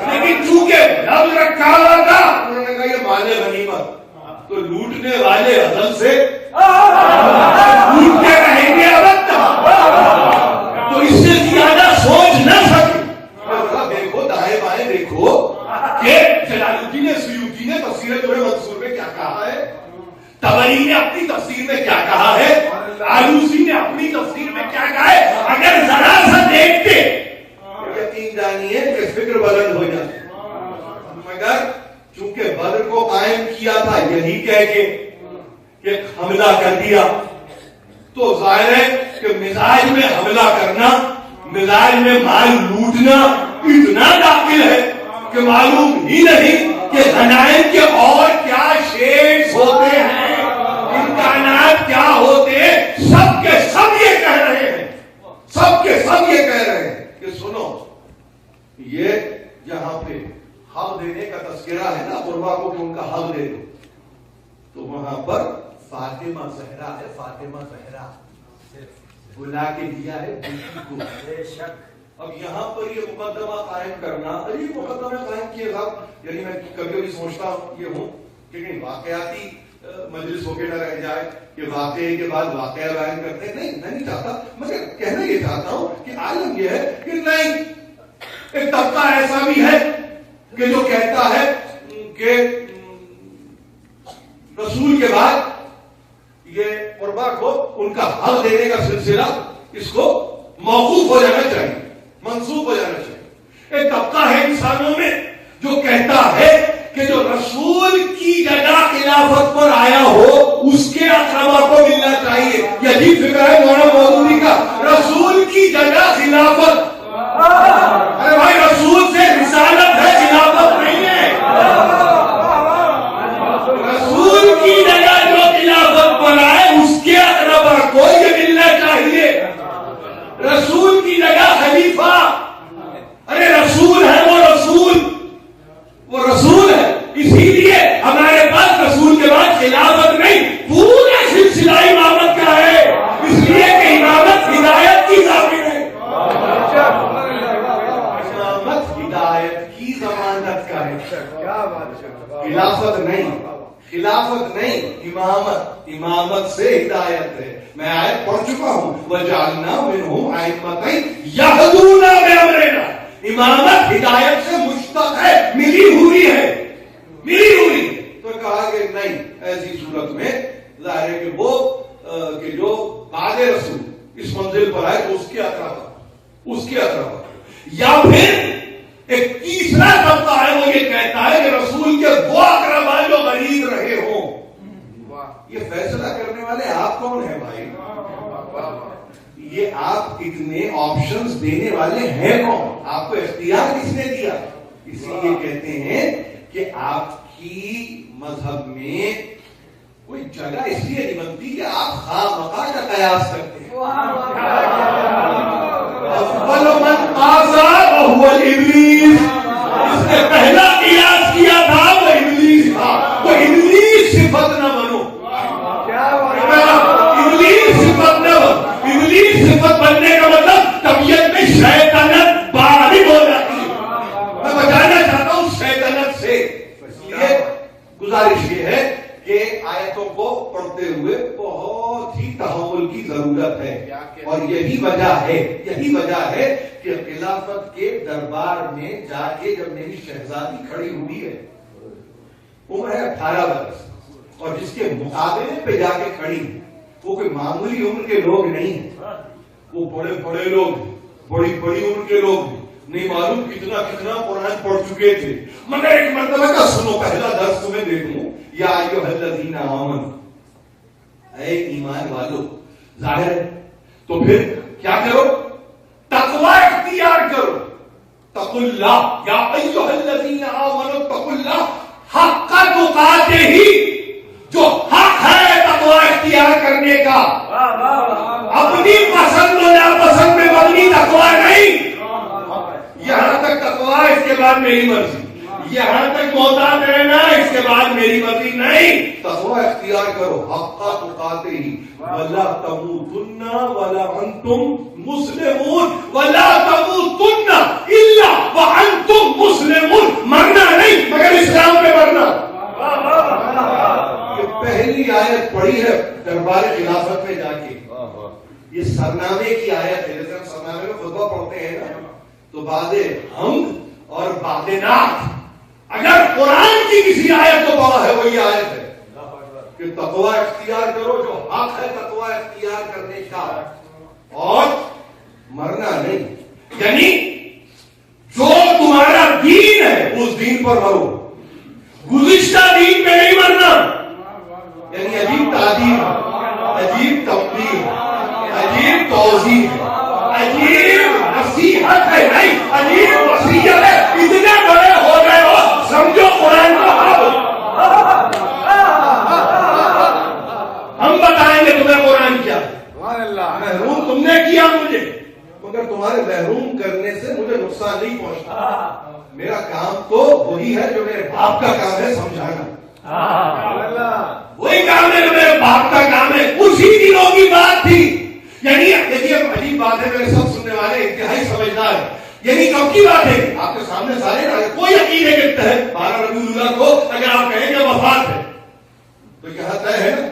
لیکن چونکہ لفظ رکھا ہوا تھا انہوں نے کہا یہ مال غنیمت، تو لوٹنے والے ازل سے لوٹتے رہیں گے ابد تک، تو اس سے زیادہ سوچ نہ سکے. دیکھو دائیں بائیں دیکھو کہ جلال الدین سیوطی نے تفسیر دور منصور میں کیا کہا ہے، طبری نے اپنی تفسیر میں کیا کہا ہے، آلوسی نے اپنی تفسیر میں کیا کہا ہے. اگر ذرا سا دیکھتے یقین جانیے کہ فکر بلند ہو جاتی. مگر چونکہ بدر کو قائم کیا تھا یہی کہہ کے کہ حملہ کر دیا، تو ظاہر ہے کہ مزاج میں حملہ کرنا، مزاج میں مال لوٹنا اتنا داخل ہے کہ معلوم ہی نہیں کہ غنائم کے اور کیا شیڈز ہوتے ہیں، امکانات کیا ہوتے ہیں. سب کے سب یہ کہہ رہے ہیں، سب کے سب یہ کہہ رہے ہیں کہ سنو، یہ جہاں پہ حق دینے کا تذکرہ ہے نا قربا کو کہ ان کا حق دے دو، تو وہاں پر فاطمہ زہرا ہے، فاطمہ زہرا بلا کے دیا ہے بیٹی کو. بے شک اب یہاں پر یہ مقدمہ قائم کرنا، یہ مقدمہ قائم کیے صاحب، یعنی میں کبھی کبھی سوچتا یہ ہوں کہ کہیں واقعاتی مجلس ہو کے نہ رہ جائے کہ واقعے کے بعد واقعہ بیان کرتے. نہیں، میں نہیں چاہتا، مگر کہنا یہ چاہتا ہوں کہ عالم یہ ہے کہ نہیں، ایک طبقہ ایسا بھی ہے کہ جو کہتا ہے کہ رسول کے بعد یہ قربا کو ان کا حق دینے کا سلسلہ اس کو موقوف ہو جانا چاہیے، منسوخ ہو جانا چاہیے۔ ایک طبقہ ہے انسانوں میں جو کہتا ہے کہ جو رسول کی جگہ خلافت پر آیا ہو اس کے اقربا کو ملنا چاہیے۔ یہ عجیب فکر ہے مولانا مودودی کا، رسول کی جگہ خلافت۔ ارے بھائی رسول سے رسالت ہے، خلافت نہیں ہے۔ رسول کی جگہ جو خلافت پر آئے اس کے اقربا کو یہ ملنا چاہیے۔ رسول کی جگہ خلیفہ، ارے رسول ہے وہ رسول ہے، اسی لیے ہمارے پاس رسول کے بعد خلافت نہیں، پورا سلسلہ امامت کا ہے، اس لیے کہ امامت ہدایت کی ضامن ہے۔ امامت ہدایت کی ضمانت کا ہے، خلافت نہیں، امامت سے ہدایت ہے۔ میں آیت پڑھ چکا ہوں، وَجَعَلْنَا مِنْهُمْ أَئِمَّةً يَهْدُونَ بِأَمْرِنَا۔ امامت ہدایت سے مشتق ہے، ملی ہوئی ہے۔ تو کہا کہ نہیں، ایسی صورت میں ظاہر ہے کہ جو بعد رسول اس منزل پر آئے تو اس کے اقربا، یا پھر ایک تیسرا طبقہ ہے وہ یہ کہتا ہے کہ رسول کے وہ اقربا جو غریب رہے ہوں۔ یہ فیصلہ کرنے والے آپ کون ہیں بھائی؟ یہ آپ اتنے آپشنز دینے والے ہیں کون؟ آپ کو اختیار کس نے دیا؟ اسی لیے کہتے ہیں کہ آپ کی مذہب میں کوئی جگہ اس لیے نہیں بنتی کہ آپ خواہ مخواہ کا قیاس کرتے ہیں۔ افضل من قاس وهو ابلیس، جس نے پہلا قیاس کیا تھا وہ ابلیس تھا۔ وہ ابلیس صفت نہ بنو، ابلیس صفت بننے کا مطلب طبیعت میں شیطنت باہر ہو جاتی ہے۔ میں بچانا چاہتا ہوں شیطنت سے۔ گزارش یہ ہے کہ آیتوں کو پڑھتے ہوئے بہت ہی تحمل کی ضرورت ہے، اور یہی وجہ ہے کہ خلافت کے دربار میں جا کے جب میری شہزادی کھڑی ہوئی ہے، عمر ہے 18 برس، اور جس کے مقابلے پہ جا کے کھڑی ہے وہ کوئی معمولی عمر کے لوگ نہیں ہیں، وہ بڑے لوگ، بڑی عمر کے لوگ ہیں، نہیں معلوم کتنا قرآن پڑھ چکے تھے۔ مگر ایک مرتبہ کا سنو، پہلا درس تمہیں دے دوں، یا ایھا الذین آمنوا، اے ایمان والو، ظاہر ہے تو پھر کیا کرو؟ تقوی اختیار کرو، اتقوا اللہ، یا ایھا الذین آمنوا اتقوا اللہ حق تقاتہ، جو حق ہے تقوی اختیار کرنے کا، اپنی پسند و ناپسند میں مبنی تقوی نہیں۔ یہاں تک تقوی، اس کے بعد میری مرضی، یہاں تک محتاط رہنا، اس کے بعد میری مرضی نہیں۔ تقوی اختیار کرو، حق تقاتہ ولا تموتن ولا انتم مسلمون، ولا تموتن الا وانتم مسلمون، مرنا نہیں مگر اسلام پہ مرنا۔ یہ پہلی آیت پڑھی ہے دربار خلافت میں جا کے، یہ سرنامے کی آیت ہے۔ جیسے ہم سرنامے میں خطبہ پڑھتے ہیں نا، تو بعد حمد اور بعد نعت اگر قرآن کی کسی آیت کو پڑھا ہے وہی آیت ہے کہ تقوی اختیار کرو، جو حق ہے تقوی اختیار کرنے کا، اور مرنا نہیں، یعنی جو تمہارا دین ہے اس دین پر مرو، گزشتہ دین پہ نہیں مرنا۔ یعنی عجیب تعلیم، عجیب تقدیر، عجیب توضیح، عجیب نصیحت ہے، نہیں عجیب وصیت ہے۔ اتنے بڑے ہو گئے ہو، سمجھو قرآن کو ہم بتائیں گے تمہیں قرآن کیا ہے۔ محروم تم نے کیا مجھے، مگر تمہارے محروم کرنے سے مجھے نقصان نہیں پہنچتا۔ میرا کام تو وہی ہے جو میرے باپ کا کام ہے، سمجھانا۔ وہی کام ہے جو میرے باپ کا کام ہے۔ اسی دنوں کی بات تھی، یعنی دیکھیے عجیب بات ہے، میرے سب سننے والے انتہائی سمجھدار ہیں۔ یعنی کب کی بات ہے؟ آپ کے سامنے سارے کوئی عقیدے کے تحت 12 ربیع الاولیٰ کو اگر آپ کہیں کہ وفات ہے تو کیا طے ہے نا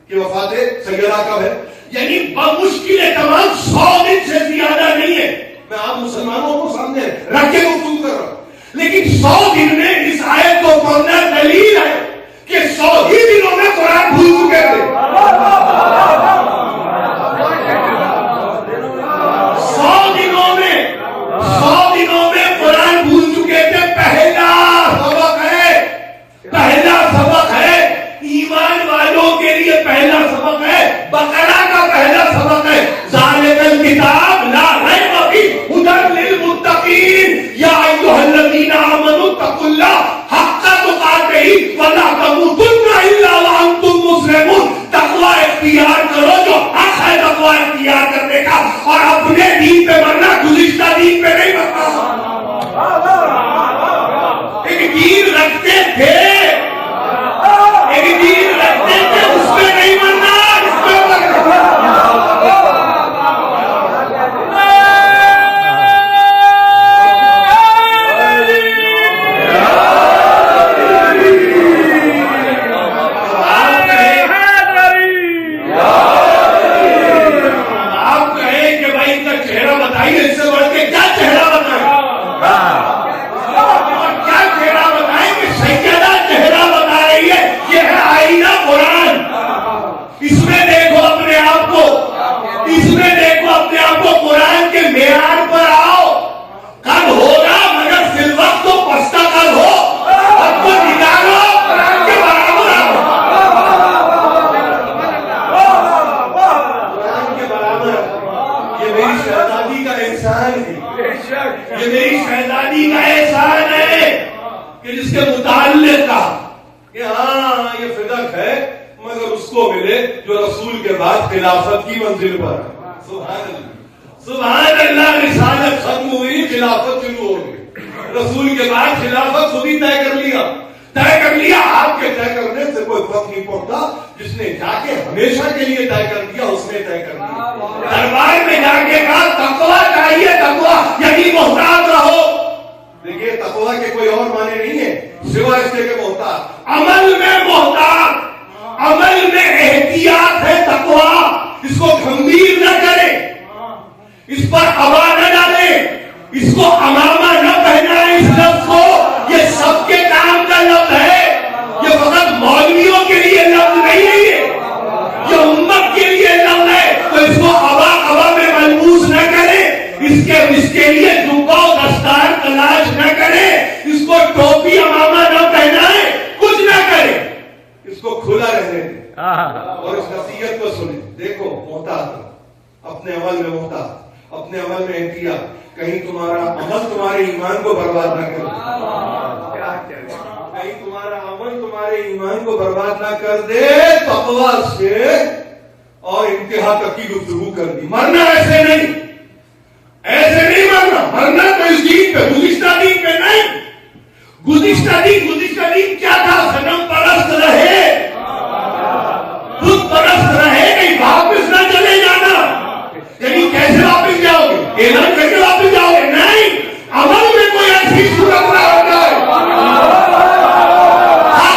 کہ وفات سیدہ کب ہے؟ یعنی بمشکل تمام 100 دن سے زیادہ نہیں ہے، میں آپ مسلمانوں کو سامنے رکھ کے گفتگو کر رہا ہوں. لیکن 100 دن میں اس آیت کو پڑھنا دلیل ہے کہ 100 ہی دنوں میں قرآن بھول چکے تھے. 100 دنوں میں قرآن بھول چکے تھے. پہلا سبق ہے ایمان والوں کے لیے. پہلا سبق ہے بقرہ کا. پہلا سبق ہے ذالک الکتاب لا ریب فیہ ھدی للمتقین یا ایھا الذین آمنوا اتقوا اللہ حق تقاتہ ولا تموتن الا وانتم مسلمون. تقوی اختیار کرو جو حق ہے تقوی اختیار کرنے کا, اور اپنے دین پہ مرنا, گزشتہ دین پہ نہیں مرنا. ایک دین رکھتے تھے, ایک دین رکھتے تھے, اس پہ نہیں مرنا, اس پہ مرنا. آپ کہیں کہ بھائی ان کا چہرہ بتائیے, اس سے بڑھ کے کیا چہرہ بتائیں, کیا چہرہ بتائیں کہ سیدہ چہرہ بتا رہی ہے. یہ ہے آئینہ قرآن. اس میں دیکھو اپنے آپ کو, اس میں دیکھو اپنے آپ کو. قرآن کے معیار پر آؤ. کب ہوگا مگر فی الوقت تو پستا کب ہو, اب تو نکالو قرآن کے برابر آؤ. قرآن کے برابر. یہ میری شہزادی کا احسان ہے, یہ میری شہزادی کا احسان ہے کہ جس کے متعلق کہا کہ ہاں یہ فدق ہے مگر اس کو ملے جو رسول کے بعد خلافت کی منزل پر ہے. سبحان اللہ, سبحان اللہ. رسالت ختم ہوئی, خلافت شروع ہو گئی. رسول کے بعد خلافت خود ہی طے کر لیا. آپ کے طے کرنے سے کوئی فرق نہیں پڑتا. جس نے جا کے ہمیشہ کے لیے طے کر دیا اس نے طے کر دیا. دربار میں جا کے کہا تقویٰ چاہیے, تقویٰ یعنی محتاط رہو. دیکھیے تقویٰ کے کوئی اور معنی نہیں ہے سوائے اس کے محتاط. عمل میں محتاط, عمل میں احتیاط ہے تقویٰ. اس کو گھمبیر نہ کرے, اس پر ہوا نہ ڈالے, اس کو امامہ نہ پہنائے. اس لفظ کو, یہ سب کے کام کا لفظ ہے. یہ فقط مولویوں کے لیے لفظ نہیں ہے, یہ امت کے لیے لفظ ہے. تو اس کو ہوا میں ملبوس نہ کرے, اس کے لیے جوبہ و دستار تلاش نہ کرے, اس کو ٹوپی امامہ نہ پہنائے, کچھ نہ کرے, اس کو کھلا رہنے دے. اور اس نصیحت کو سنیں. دیکھو محتاط, اپنے عمل میں محتاط, اپنے عمل میں احتیاط. کہیں تمہارا عمل تمہارے ایمان کو برباد نہ کر دے, کہیں تمہارا عمل تمہارے ایمان کو برباد نہ کر دے. تقویٰ سے اور انتہا تک کی گفتگو کر دی. مرنا ایسے نہیں, ایسے نہیں مرنا. مرنا تو اس دین پہ, گزشتہ دین پہ نہیں. گزشتہ دین کیا تھا؟ صنم پرست رہے, بت پرست رہے, کہیں واپس نہ چلے جانا. یعنی کیسے واپس جاؤ گے, اعلان کر کے واپس جاؤ گے؟ نہیں, عمل میں کوئی ایسی صورت نہ ہو جائے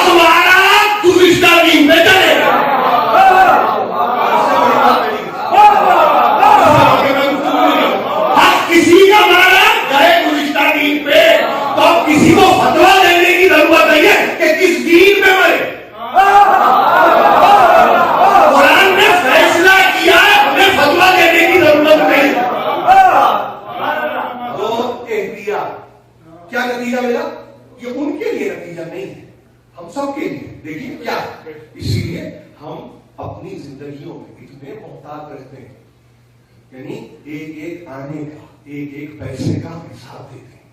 تمہارا گزشتہ دین پہ چلے گا. کسی کا مارا گئے گزشتہ دین پہ, تو اب کسی کو فتویٰ دینے کی ضرورت نہیں ہے کہ کس دین پہ مرے. قرآن نے فیصلہ کیا, ہمیں فتویٰ دینے کی ضرورت نہیں. تو احتیاط. کیا نتیجہ ملا؟ یہ ان کے لیے نتیجہ نہیں ہے, ہم سب کے لیے. دیکھیے کیا, اسی لیے ہم اپنی زندگیوں میں اتنے محتاط رہتے ہیں. یعنی ایک ایک آنے کا, ایک ایک پیسے کا حساب دیتے ہیں.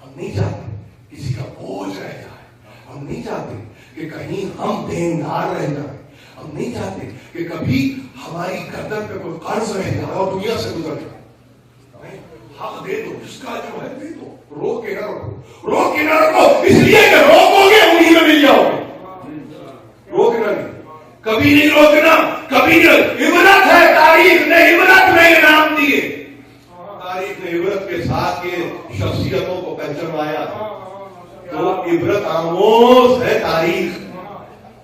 ہم نہیں چاہتے کسی کا بوجھ رہ جائے, ہم نہیں چاہتے کہ کہیں ہم دیندار رہ جائیں, ہم نہیں چاہتے کہ کبھی ہماری گردن پہ کوئی قرض رہ جائے اور دنیا سے گزر جائے. حق دے دو, جس کا جو ہے دے دو, روک کے نہ رکھو, روک کے نہ رکھو. اس لیے کہ روکو گے انہیں میں مل جاؤ گے. روکنا نہیں, کبھی نہیں روکنا, کبھی نہیں. عبرت ہے, تاریخ نے عبرت میں انعام دیے. تاریخ نے عبرت کے ساتھ یہ شخصیتوں کو پہچانوایا. تو عبرت آموز ہے تاریخ.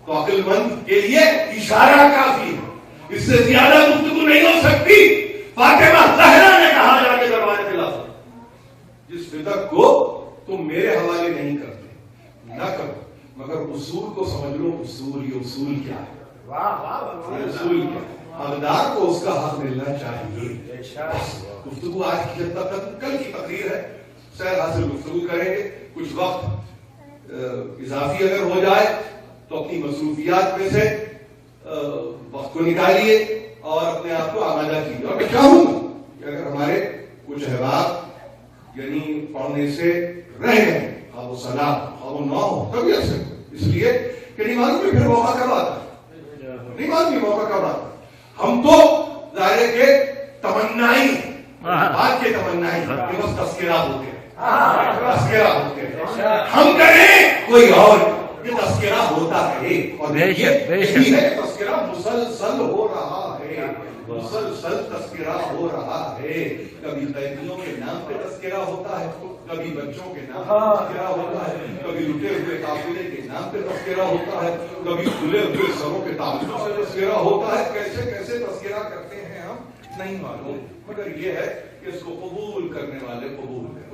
تو عقل مند کے لیے اشارہ کافی ہے, اس سے زیادہ گفتگو نہیں ہو سکتی. فاطمہ زہرا نے کہا جا کے دربار خلافت تک کو تم میرے حوالے نہیں کرتے نہ کرو، مگر اصول کو سمجھ لو. یہ اصول کیا ہے؟ اصول کیا ہے؟ حقدار کو اس کا حق ملنا چاہیے. گفتگو آج کی جب تک کل کی تقریر ہے، سیر حاصل گفتگو کریں گے. کچھ وقت اضافی اگر ہو جائے تو اپنی مصروفیات میں سے وقت کو نکالیے اور اپنے آپ کو آمادہ کیجیے. اور میں چاہوں گا کہ اگر ہمارے کچھ احباب یعنی پڑھنے سے رہ گئے، اب وہ سلام اب وہ نہ ہو کبھی ایسے، اس لیے کہ نہیں معلوم کہ پھر موقع کب آتا ہے، نہیں معلوم موقع کب آتا ہے. ہم تو ظاہر کے تمنائی بات کے تمنائی کہ بس تذکرہ ہوتے ہیں، تذکرہ ہوتے ہیں، ہم کریں کوئی اور، یہ تذکرہ ہوتا ہے. اور دیکھیے تذکرہ مسلسل ہو رہا ہے، مسلسل تذکرہ ہو رہا ہے. کبھی قیدیوں کے نام پہ تذکرہ ہوتا ہے، کبھی بچوں کے نام پہ تذکرہ ہوتا ہے، کبھی رکے ہوئے قافلے کے نام پہ تذکرہ ہوتا ہے، کبھی کھلے ہوئے سروں کے تعلق سے تذکرہ ہوتا ہے. کیسے کیسے تذکرہ کرتے ہیں ہم نہیں معلوم، مگر یہ ہے کہ اس کو قبول کرنے والے قبول کریں،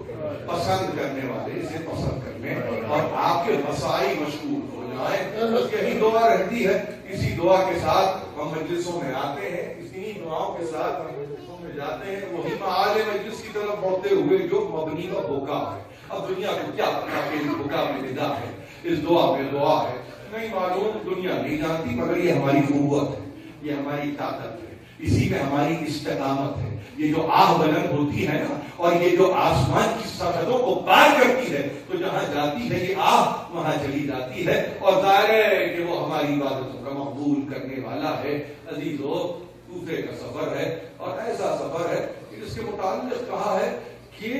پسند کرنے والے اسے پسند کرنے، اور آپ کے مسائی مشغول ہو جائیں. بس یہی دعا رہتی ہے. اسی دعا کے ساتھ ہم مجلسوں میں آتے ہیں، اسی دعاؤں کے ساتھ ہم مجلسوں میں جاتے ہیں، وہی معال مجلس کی طرف بڑھتے ہوئے جو مبنی کا دھوکہ ہے. اب دنیا کو کیا پتا کہ اس دھوکہ میں ندا ہے، اس دعا میں دعا ہے، نہیں معلوم، دنیا نہیں جانتی. مگر یہ ہماری قوت ہے، یہ ہماری طاقت ہے، اسی میں ہماری استقامت ہے. یہ جو آہ بلند ہوتی ہے نا، اور یہ جو آسمان کی سرحدوں کو پار کرتی ہے، تو جہاں جاتی ہے یہ آہ وہاں چلی جاتی ہے. اور ظاہر ہے کہ وہ ہماری عبادتوں کا مقبول کرنے والا ہے. عزیزو، کوفے کا سفر ہے، اور ایسا سفر ہے کہ جس کے متعلق کہا ہے کہ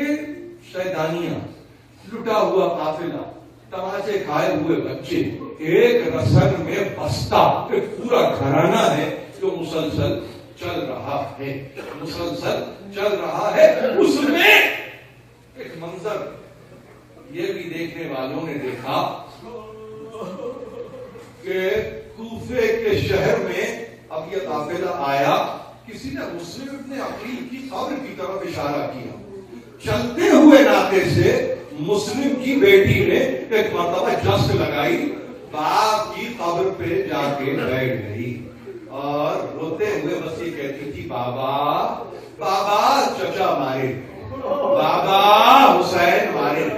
شیطانیاں، لٹا ہوا قافلہ، تماچے کھائے ہوئے بچے، ایک رسن میں بستہ، ایک پورا گھرانہ ہے جو مسلسل چل رہا ہے، مسلسل چل رہا ہے. اس میں ایک منظر یہ بھی دیکھنے والوں نے دیکھا کہ کوفے کے شہر میں اب یہ قافلہ آیا، کسی نے مسلم ابن عقیل کی قبر کی طرف اشارہ کیا. چلتے ہوئے ناطے سے مسلم کی بیٹی نے ایک مرتبہ جست لگائی، باپ کی قبر پہ جا کے بیٹھ گئی اور روتے ہوئے بس یہ کہتی تھی، بابا بابا چچا مارے، بابا حسین مارے،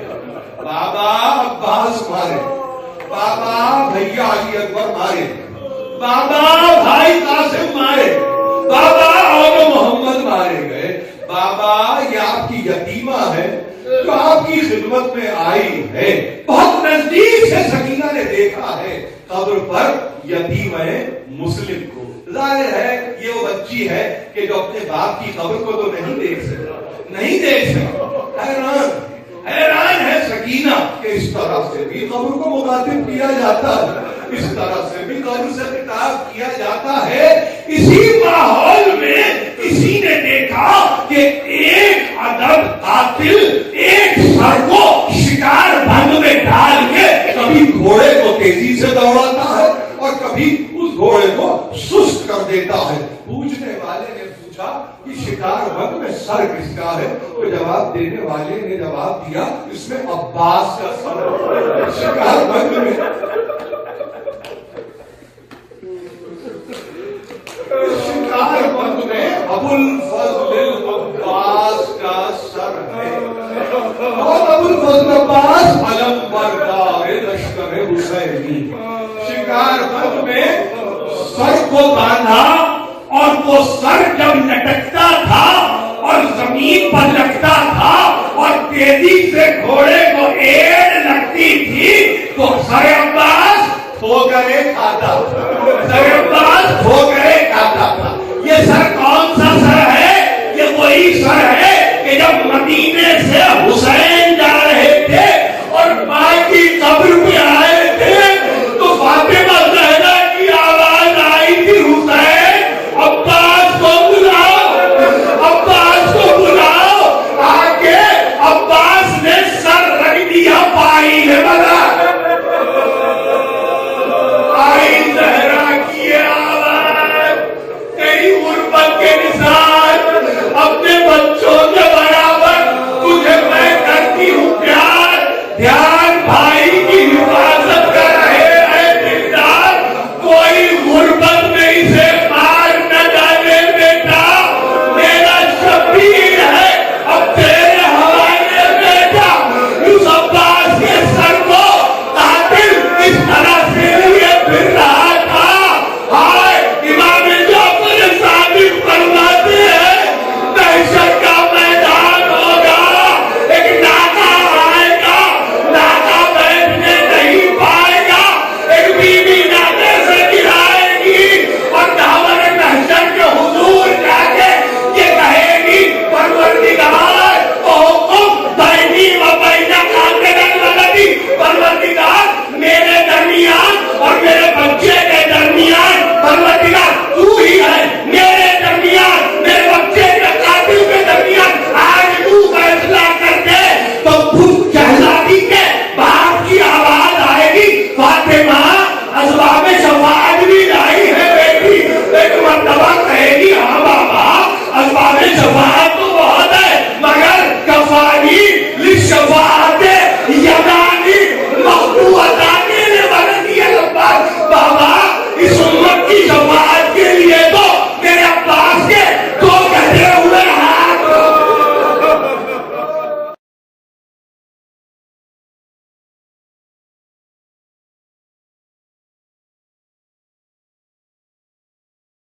بابا عباس مارے، بابا بھیا علی اکبر مارے، بابا بھائی قاسم مارے، بابا اور محمد مارے گئے. بابا یہ آپ کی یتیمہ ہے جو آپ کی خدمت میں آئی ہے. بہت نزدیک سے سکینہ نے دیکھا ہے قبر پر یتیم ہے مسلم کو. ظاہر ہے یہ وہ بچی ہے کہ جو اپنے باپ کی قبر کو تو نہیں دیکھ سکتا، نہیں دیکھ سکتا. حیران ہے سکینہ کہ اس طرح سے بھی قبر کو مخاطب کیا جاتا ہے، اس طرح سے بھی قبر سے خطاب کیا جاتا ہے. اسی ماحول میں کسی نے دیکھا کہ ایک عدد قاتل ایک سر کو شکار بند میں ڈال کے کبھی گھوڑے کو تیزی سے دوڑاتا ہے اور کبھی اس گھوڑے کو سست کر دیتا ہے. پوچھنے والے نے پوچھا کہ شکار بند میں سر کس کا ہے؟ تو جواب دینے والے نے جواب دیا، اس میں عباس کا سر ہے. شکار بند میں شکار بند میں ابو الفضل عباس کا سر ہے. اور ابو الفضل عباس علم بردار لشکر حسینی. شکار بند میں سر کو باندھا اور وہ سر جب لٹکتا تھا اور زمین پر لگتا تھا اور تیزی سے گھوڑے کو ایڑ لگتی تھی تو سر عباس ٹھوکرے کھاتا تھا، سر عباس ٹھوکرے کھاتا تھا. یہ سر کون سا سر ہے؟ یہ وہی سر ہے کہ جب مدینے سے حسین جا رہے تھے اور ماں کی قبر پہ آئے تھے تو فاطمہ زہرا کی آواز آئی تھی، حسین عباس کو بلاؤ، عباس کو بلاؤ. آگے عباس نے سر رکھ دیا پائی ہے بنا. آئی زہرا کی آواز، تیری غربت کے نثار اپنے بچوں کے برابر تجھے میں کرتی پیار